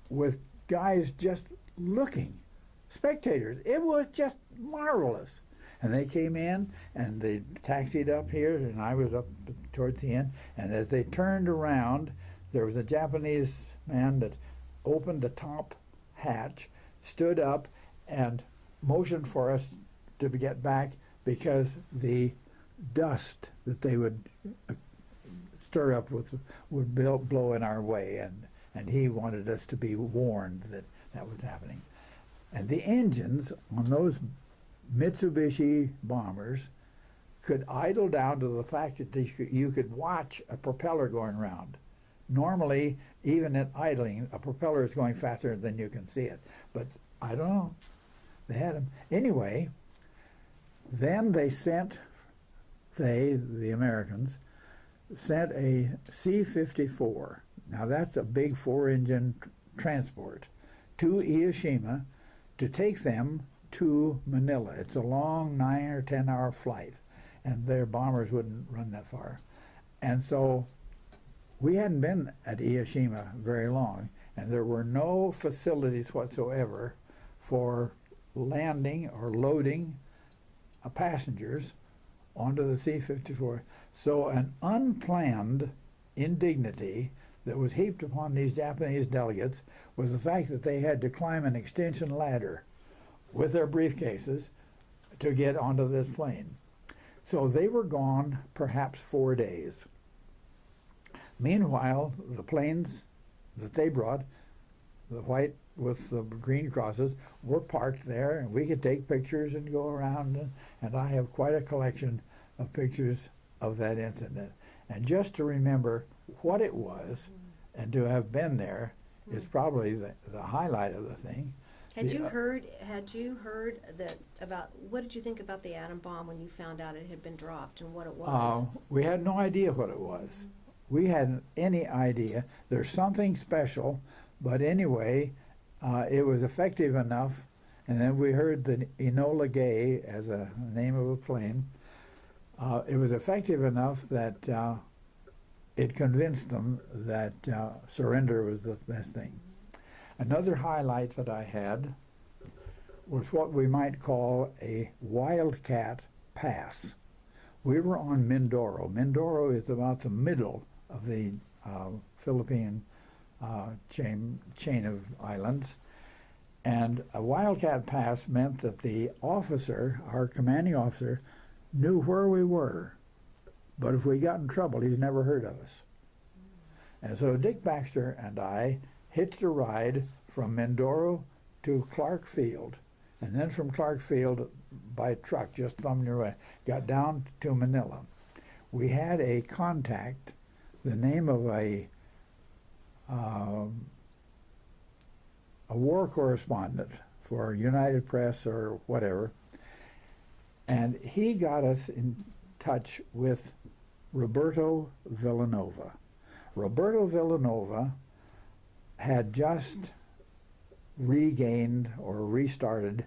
with guys just looking, spectators. It was just marvelous. And they came in and they taxied up here, and I was up towards the end. And as they turned around, there was a Japanese man that opened the top hatch, stood up, and motioned for us to get back because the dust that they would stir up would blow in our way. And he wanted us to be warned that that was happening. And the engines on those Mitsubishi bombers could idle down to the fact that you could watch a propeller going around. Normally, even at idling, a propeller is going faster than you can see it. But I don't know. They had them. Anyway, then they sent, the Americans, sent a C-54. Now that's a big 4-engine transport to Iwo to take them to Manila. It's a long 9 or 10 hour flight, and their bombers wouldn't run that far. And so we hadn't been at Iwo very long, and there were no facilities whatsoever for landing or loading passengers onto the C-54. So an unplanned indignity that was heaped upon these Japanese delegates was the fact that they had to climb an extension ladder with their briefcases to get onto this plane. So they were gone perhaps 4 days. Meanwhile, the planes that they brought, the white with the green crosses, were parked there, and we could take pictures and go around, and I have quite a collection of pictures of that incident. And just to remember what it was and to have been there is probably the highlight of the thing. Had you heard that about, what did you think about the atom bomb when you found out it had been dropped and what it was? We had no idea what it was. We hadn't any idea. There's something special, but anyway, it was effective enough. And then we heard the Enola Gay as a name of a plane. It was effective enough that it convinced them that surrender was the best thing. Another highlight that I had was what we might call a wildcat pass. We were on Mindoro. Mindoro is about the middle of the Philippine chain of islands. And a wildcat pass meant that the officer, our commanding officer, knew where we were. But if we got in trouble, he's never heard of us. And so Dick Baxter and I hitched a ride from Mindoro to Clark Field, and then from Clark Field by truck, just thumbing your way, got down to Manila. We had a contact, the name of a war correspondent for United Press or whatever, and he got us in touch with Roberto Villanova. Roberto Villanova had just regained or restarted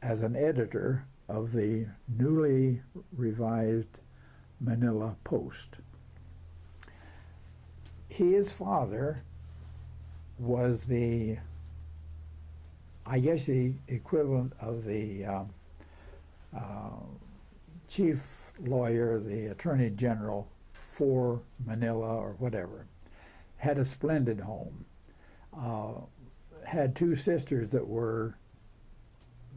as an editor of the newly revised Manila Post. His father was the, I guess, the equivalent of the chief lawyer, the attorney general for Manila or whatever. Had a splendid home. Had two sisters that were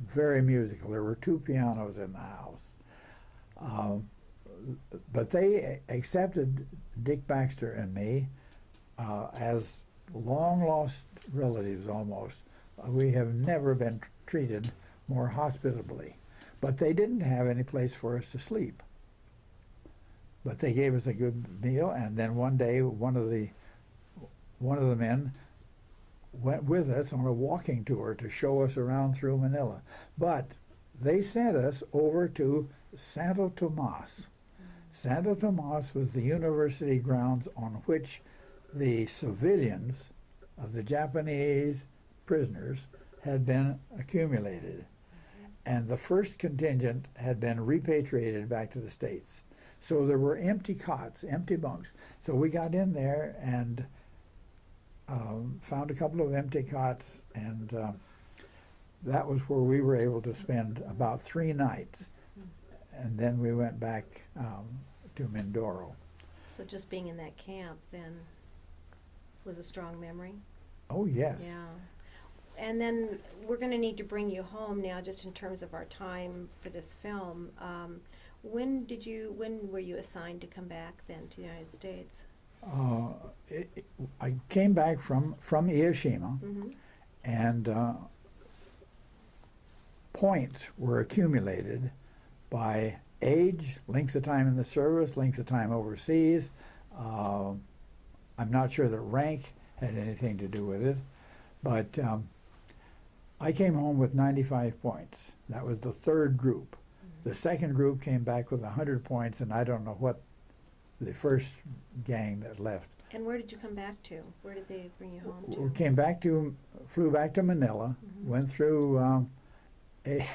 very musical. There were 2 pianos in the house. But they accepted Dick Baxter and me as long-lost relatives almost. We have never been treated more hospitably. But they didn't have any place for us to sleep. But they gave us a good meal, and then one day one of the men went with us on a walking tour to show us around through Manila. But they sent us over to Santo Tomas. Santo Tomas was the university grounds on which the civilians of the Japanese prisoners had been accumulated. And the first contingent had been repatriated back to the States. So there were empty cots, empty bunks. So we got in there and found a couple of empty cots, and that was where we were able to spend about 3 nights. And then we went back to Mindoro. So just being in that camp then was a strong memory? Oh, yes. Yeah. And then we're going to need to bring you home now, just in terms of our time for this film. When were you assigned to come back then to the United States? I came back from Iwo, and points were accumulated by age, length of time in the service, length of time overseas. I'm not sure that rank had anything to do with it, but I came home with 95 points. That was the third group. The second group came back with 100 points, and I don't know what the first gang that left. And where did you come back to? Where did they bring you home to? We flew back to Manila, went through a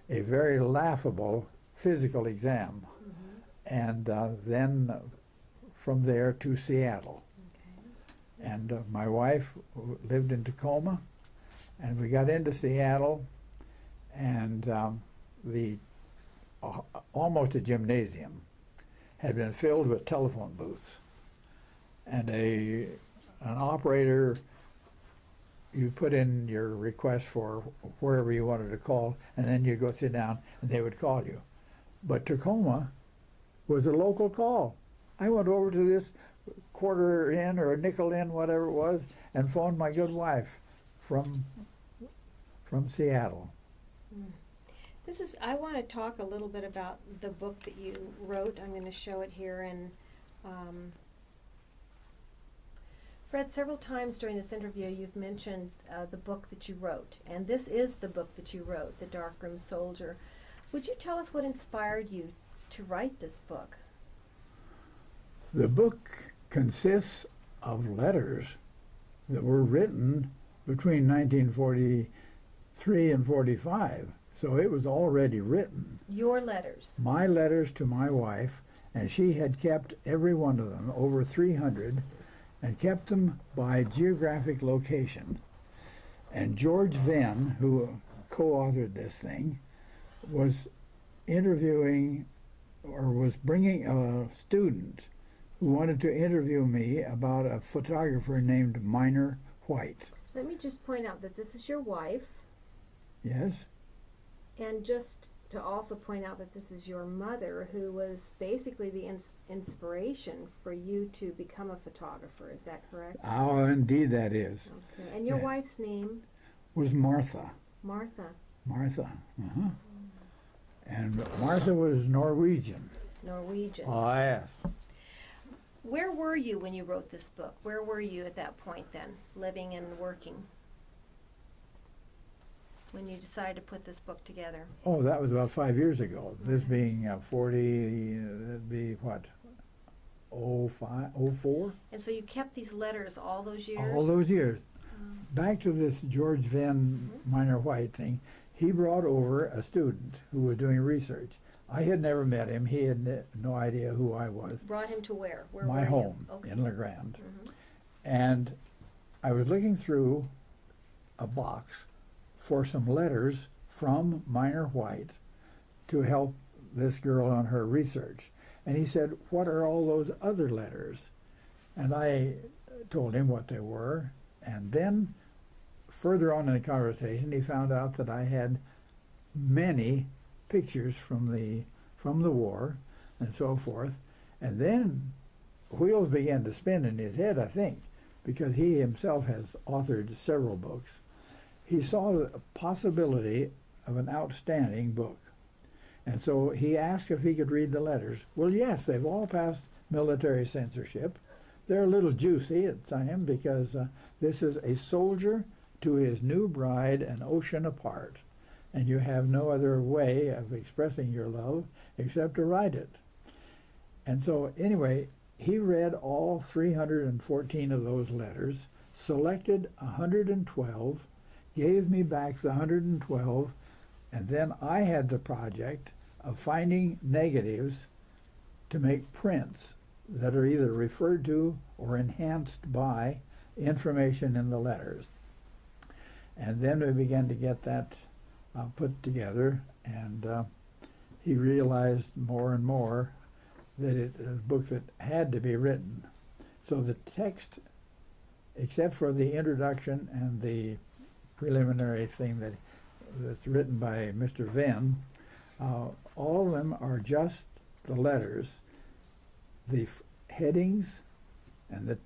very laughable physical exam, and then from there to Seattle. Okay. And my wife lived in Tacoma, and we got into Seattle, and almost a gymnasium had been filled with telephone booths, and an operator, you put in your request for wherever you wanted to call, and then you go sit down and they would call you. But Tacoma was a local call. I went over to this quarter in or a nickel in, whatever it was, and phoned my good wife from Seattle. I want to talk a little bit about the book that you wrote. I'm going to show it here. And Fred, several times during this interview you've mentioned the book that you wrote. And this is the book that you wrote, The Darkroom Soldier. Would you tell us what inspired you to write this book? The book consists of letters that were written between 1943 and 45. So it was already written. Your letters? My letters to my wife, and she had kept every one of them, over 300, and kept them by geographic location. And George Venn, who co-authored this thing, was interviewing or was bringing a student who wanted to interview me about a photographer named Minor White. Let me just point out that this is your wife. Yes. And just to also point out that this is your mother, who was basically the inspiration for you to become a photographer. Is that correct? Oh, indeed that is. Okay. And your wife's name? Was Martha. Martha. Martha. And Martha was Norwegian. Norwegian. Oh, yes. Where were you when you wrote this book? Where were you at that point then, living and working, when you decided to put this book together? Oh, that was about 5 years ago. This being 40, that'd be what, 04? And so you kept these letters all those years? All those years. Back to this George Venn Minor White thing, he brought over a student who was doing research. I had never met him. He had no idea who I was. Brought him to where? Where my were home you? Okay. in La Grande. And I was looking through a box for some letters from Minor White to help this girl on her research. And he said, "What are all those other letters?" And I told him what they were. And then further on in the conversation, he found out that I had many pictures from the war and so forth. And then wheels began to spin in his head, I think, because he himself has authored several books. He saw the possibility of an outstanding book. And so he asked if he could read the letters. Well, yes, they've all passed military censorship. They're a little juicy at times because this is a soldier to his new bride an ocean apart. And you have no other way of expressing your love except to write it. And so anyway, he read all 314 of those letters, selected 112, gave me back the 112, and then I had the project of finding negatives to make prints that are either referred to or enhanced by information in the letters. And then we began to get that put together, and he realized more and more that it was a book that had to be written. So the text, except for the introduction and the preliminary thing that's written by Mr. Venn, all of them are just the letters. The headings and the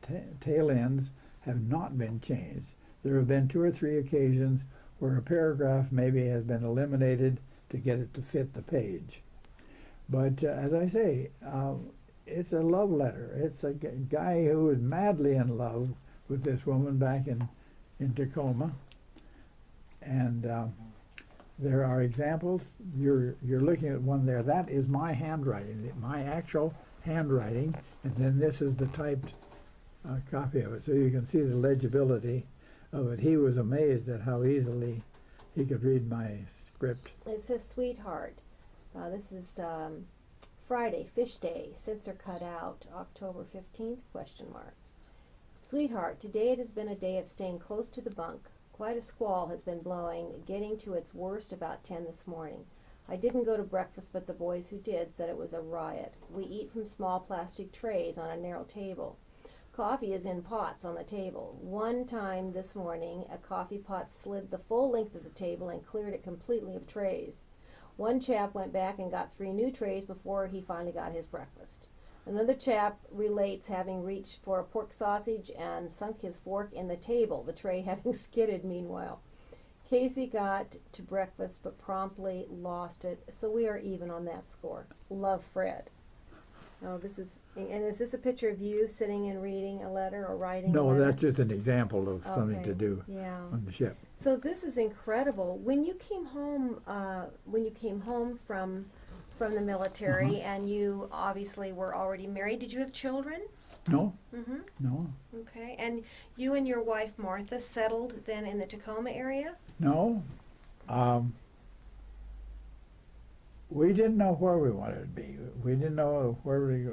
tail ends have not been changed. There have been 2 or 3 occasions where a paragraph maybe has been eliminated to get it to fit the page. But as I say, it's a love letter. It's a guy who is madly in love with this woman back in Tacoma. And there are examples. You're looking at one there. That is my handwriting, my actual handwriting, and then this is the typed copy of it. So you can see the legibility of it. He was amazed at how easily he could read my script. It says, "Sweetheart, this is Friday, fish day. Sits are cut out. October 15th, question mark. Sweetheart, today it has been a day of staying close to the bunk. Quite a squall has been blowing, getting to its worst about 10 this morning. I didn't go to breakfast, but the boys who did said it was a riot. We eat from small plastic trays on a narrow table. Coffee is in pots on the table. One time this morning, a coffee pot slid the full length of the table and cleared it completely of trays. One chap went back and got 3 new trays before he finally got his breakfast. Another chap relates having reached for a pork sausage and sunk his fork in the table, the tray having skidded meanwhile. Casey got to breakfast but promptly lost it, so we are even on that score. Love, Fred." Oh, this is, and is this a picture of you sitting and reading a letter or writing a No, letter? that's just an example of something Okay, to do yeah. on the ship. So this is incredible. When you came home, from the military, and you obviously were already married, did you have children? No, Mm-hmm. no, Okay. And you and your wife Martha settled then in the Tacoma area? no. We didn't know where we wanted to be. We didn't know where we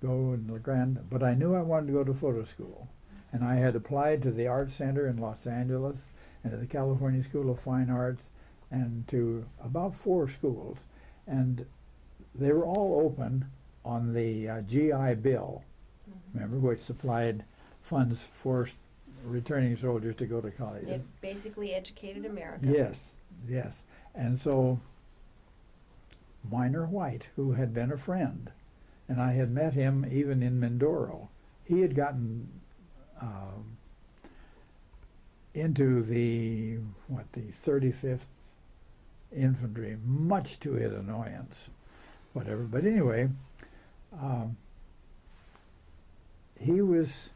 go in La Grande, but I knew I wanted to go to photo school. And I had applied to the Art Center in Los Angeles and to the California School of Fine Arts and to about 4 schools. And they were all open on the GI Bill, remember, which supplied funds for returning soldiers to go to college. It basically educated America. Yes, yes. And so Minor White, who had been a friend, and I had met him even in Mindoro, he had gotten into the 35th Infantry, much to his annoyance, whatever. But anyway, he was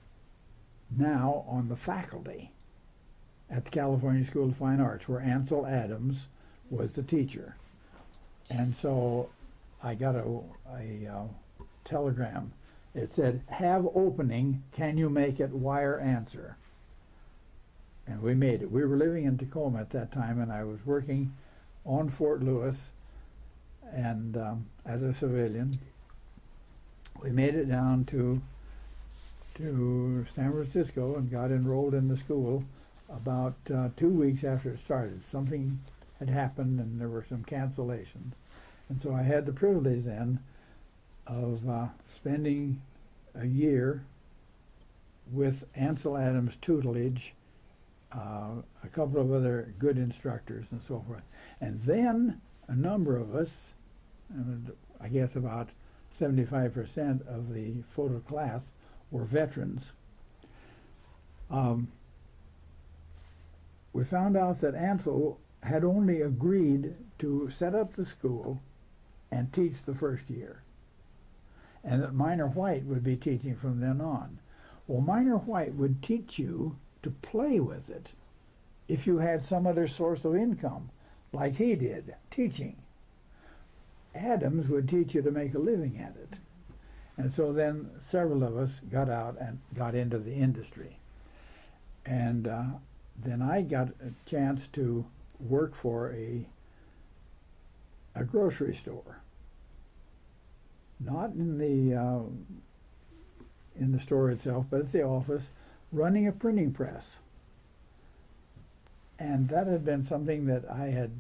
now on the faculty at the California School of Fine Arts, where Ansel Adams was the teacher. And so I got a telegram. It said, "Have opening, can you make it, wire answer?" And we made it. We were living in Tacoma at that time, and I was working on Fort Lewis, and as a civilian. We made it down to San Francisco and got enrolled in the school about 2 weeks after it started. Something had happened and there were some cancellations. And so I had the privilege then of spending a year with Ansel Adams' tutelage, a couple of other good instructors and so forth. And then a number of us, I guess about 75% of the photo class, were veterans. We found out that Ansel had only agreed to set up the school and teach the first year, and that Minor White would be teaching from then on. Well, Minor White would teach you to play with it if you had some other source of income, like he did, teaching. Adams would teach you to make a living at it. And so then several of us got out and got into the industry. And then I got a chance to work for a grocery store. Not in the store itself, but at the office, running a printing press. And that had been something that I had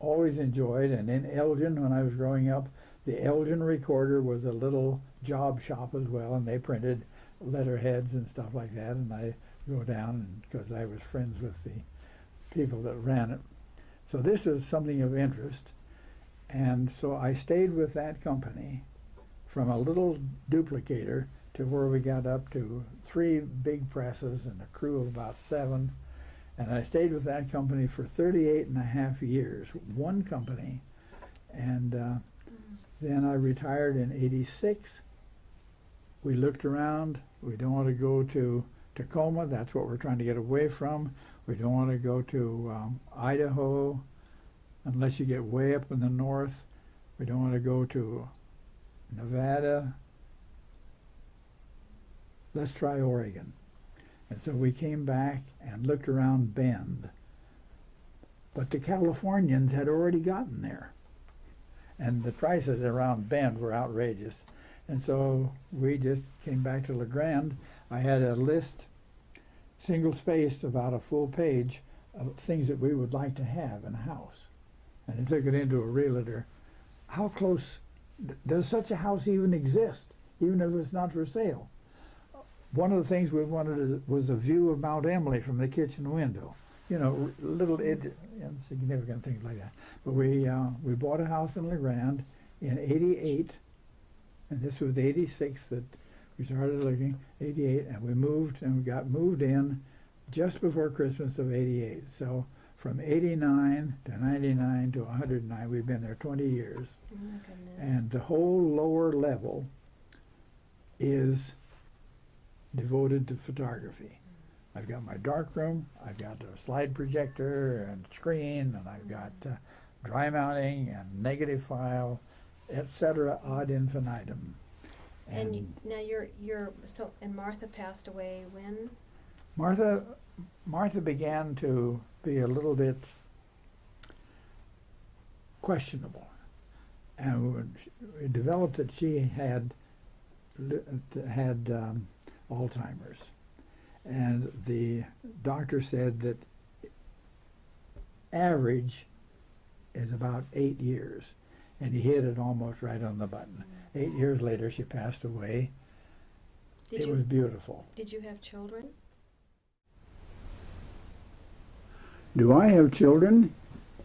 always enjoyed. And in Elgin, when I was growing up, the Elgin Recorder was a little job shop as well, and they printed letterheads and stuff like that. And I go down because I was friends with the people that ran it. So this is something of interest. And so I stayed with that company from a little duplicator to where we got up to 3 big presses and a crew of about 7. And I stayed with that company for 38 and a half years, one company. And then I retired in '86. We looked around. We don't want to go to Tacoma. That's what we're trying to get away from. We don't want to go to Idaho unless you get way up in the north. We don't want to go to Nevada. Let's try Oregon. And so we came back and looked around Bend. But the Californians had already gotten there. And the prices around Bend were outrageous. And so we just came back to La Grande. I had a list, single-spaced, about a full page of things that we would like to have in a house. And I took it into a realtor. How close does such a house even exist, even if it's not for sale? One of the things we wanted was a view of Mount Emily from the kitchen window. You know, little insignificant things like that. But we bought a house in La Grande in '88, and this was '86 that we started looking, '88, and we moved, and we got moved in just before Christmas of '88. So from '89 to '99 to 109, we've been there 20 years. Oh my goodness. And the whole lower level is devoted to photography. I've got my darkroom, I've got a slide projector and screen, and I've got dry mounting and negative file, etc. ad infinitum. And now and Martha passed away when? Martha began to be a little bit questionable, and we developed that she had Alzheimer's. And the doctor said that average is about 8 years. And he hit it almost right on the button. 8 years later, she passed away. It was beautiful. Did you have children? Do I have children?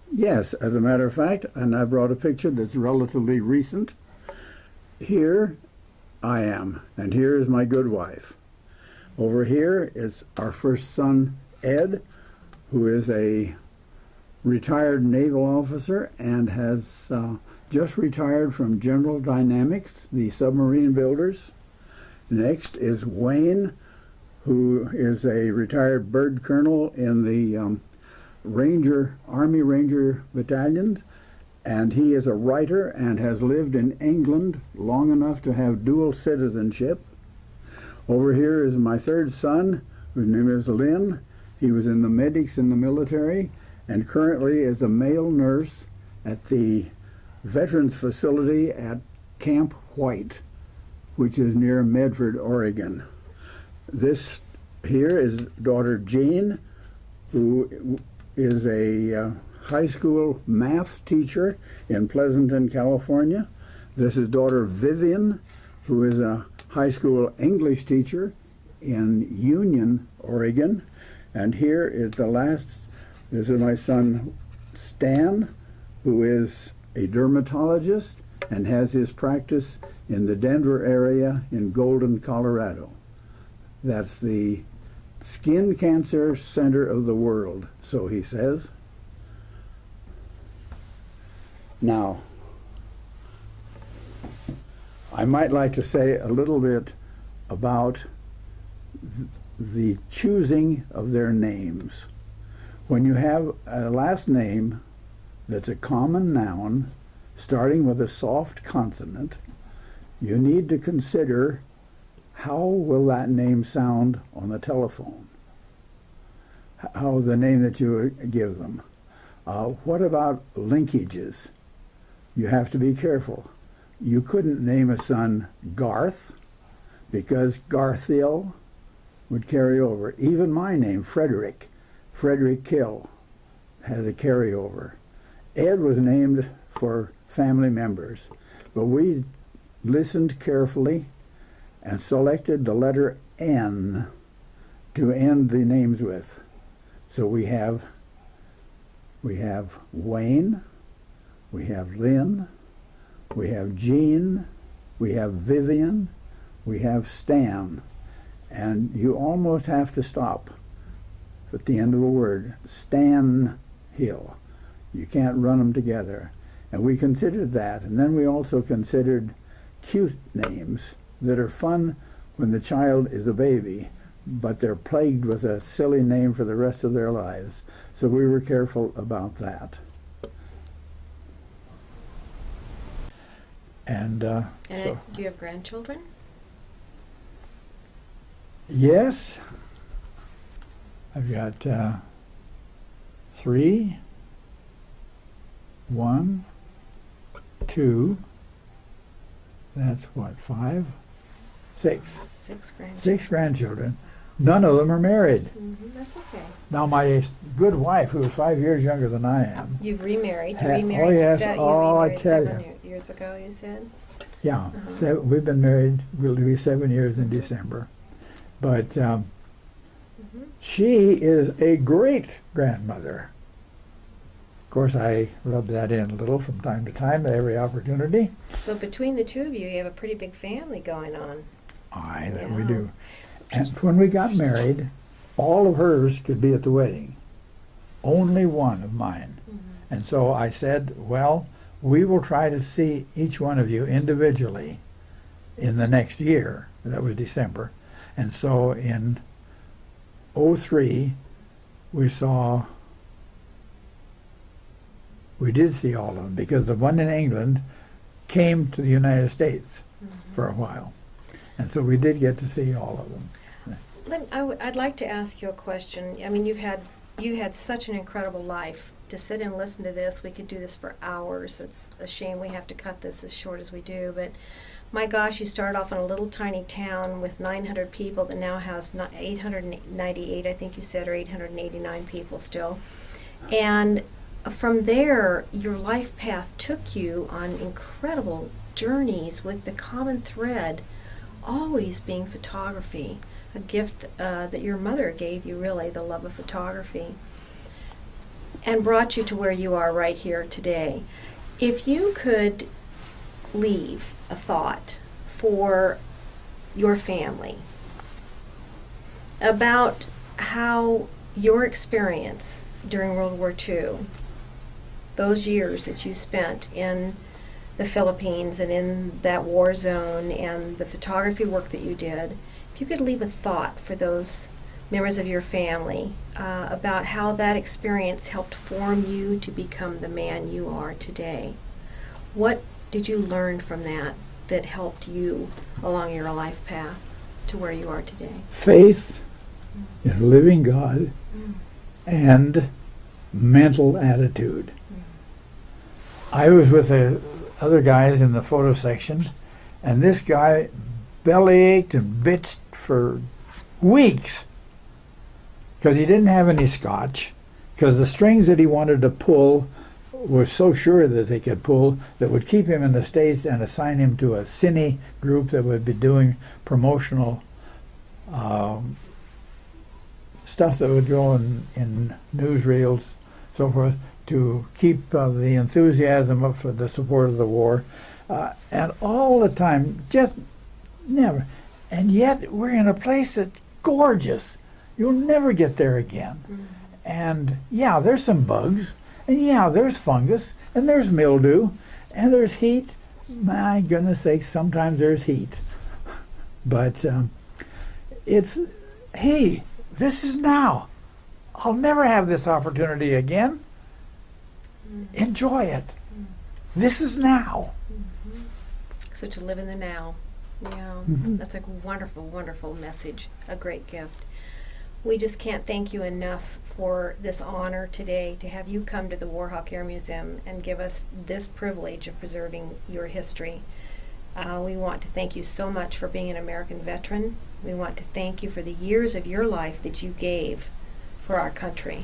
Yes, as a matter of fact, and I brought a picture that's relatively recent. Here I am, and here is my good wife. Over here is our first son, Ed, who is a retired naval officer and has just retired from General Dynamics, the submarine builders. Next is Wayne, who is a retired bird colonel in the Army Ranger battalions, and he is a writer and has lived in England long enough to have dual citizenship. Over here is my third son, whose name is Lynn. He was in the medics in the military and currently is a male nurse at the Veterans Facility at Camp White, which is near Medford, Oregon. This here is daughter Jean, who is a high school math teacher in Pleasanton, California. This is daughter Vivian, who is a high school English teacher in Union, Oregon. And here is the last, this is my son Stan, who is a dermatologist and has his practice in the Denver area in Golden, Colorado. That's the skin cancer center of the world, so he says. Now, I might like to say a little bit about the choosing of their names. When you have a last name that's a common noun starting with a soft consonant, you need to consider how will that name sound on the telephone, how the name that you give them. What about linkages? You have to be careful. You couldn't name a son Garth because Garthill would carry over. Even my name, Frederick Kill, has a carryover. Ed was named for family members, but we listened carefully and selected the letter N to end the names with. So we have Wayne, we have Lynn, we have Jean, we have Vivian, we have Stan, and you almost have to stop at the end of the word. Stan Hill. You can't run them together. And we considered that. And then we also considered cute names that are fun when the child is a baby, but they're plagued with a silly name for the rest of their lives. So we were careful about that. And And so, do you have grandchildren? yes, I've got 3, 1, 2, that's what, 5, 6. 6 grandchildren. 6 grandchildren. None of them are married. That's okay. Now my good wife, who is 5 years younger than I am, You've remarried. You Oh, remarried. yes. You Oh, I remarried tell 7 you. years ago, you said? yeah, we've been married, we'll be 7 years in December. But she is a great grandmother. Of course, I rub that in a little from time to time at every opportunity. So between the two of you, you have a pretty big family going on. Aye, that we Yeah. do. And when we got married, all of hers could be at the wedding. Only one of mine. And so I said, well, we will try to see each one of you individually in the next year. That was December. And so in '03, we did see all of them, because the one in England came to the United States for a while. And so we did get to see all of them. I'd like to ask you a question. I mean, you had such an incredible life. To sit and listen to this, we could do this for hours. It's a shame we have to cut this as short as we do. But my gosh, you started off in a little tiny town with 900 people that now has 898, I think you said, or 889 people still. And from there, your life path took you on incredible journeys with the common thread always being photography, a gift that your mother gave you, really, the love of photography, and brought you to where you are right here today. If you could leave a thought for your family about how your experience during World War II, those years that you spent in the Philippines and in that war zone, and the photography work that you did, if you could leave a thought for those members of your family about how that experience helped form you to become the man you are today, what did you learn from that helped you along your life path to where you are today? Faith in a living God and mental attitude. I was with the other guys in the photo section, and this guy belly ached and bitched for weeks because he didn't have any scotch, because the strings that he wanted to pull were so sure that they could pull that would keep him in the States and assign him to a cine group that would be doing promotional stuff that would go in newsreels, so forth, to keep the enthusiasm up for the support of the war. And all the time, just never. And yet we're in a place that's gorgeous. You'll never get there again. And yeah, there's some bugs, and yeah, there's fungus, and there's mildew, and there's heat. My goodness sakes, sometimes there's heat. But it's, hey, this is now. I'll never have this opportunity again. Enjoy it. This is now. So to live in the now. Yeah, that's a wonderful, wonderful message, a great gift. We just can't thank you enough for this honor today to have you come to the Warhawk Air Museum and give us this privilege of preserving your history. We want to thank you so much for being an American veteran. We want to thank you for the years of your life that you gave for our country,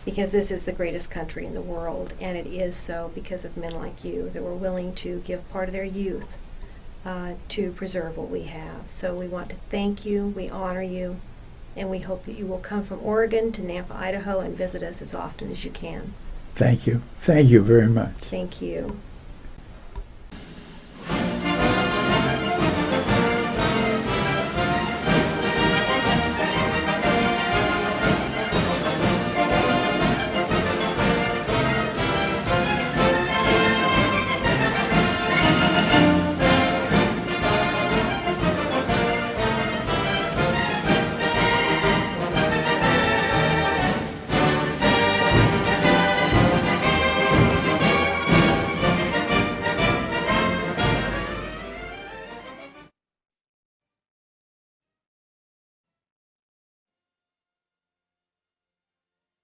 because this is the greatest country in the world, and it is so because of men like you that were willing to give part of their youth to preserve what we have. So we want to thank you, we honor you, and we hope that you will come from Oregon to Nampa, Idaho, and visit us as often as you can. Thank you. Thank you very much. Thank you.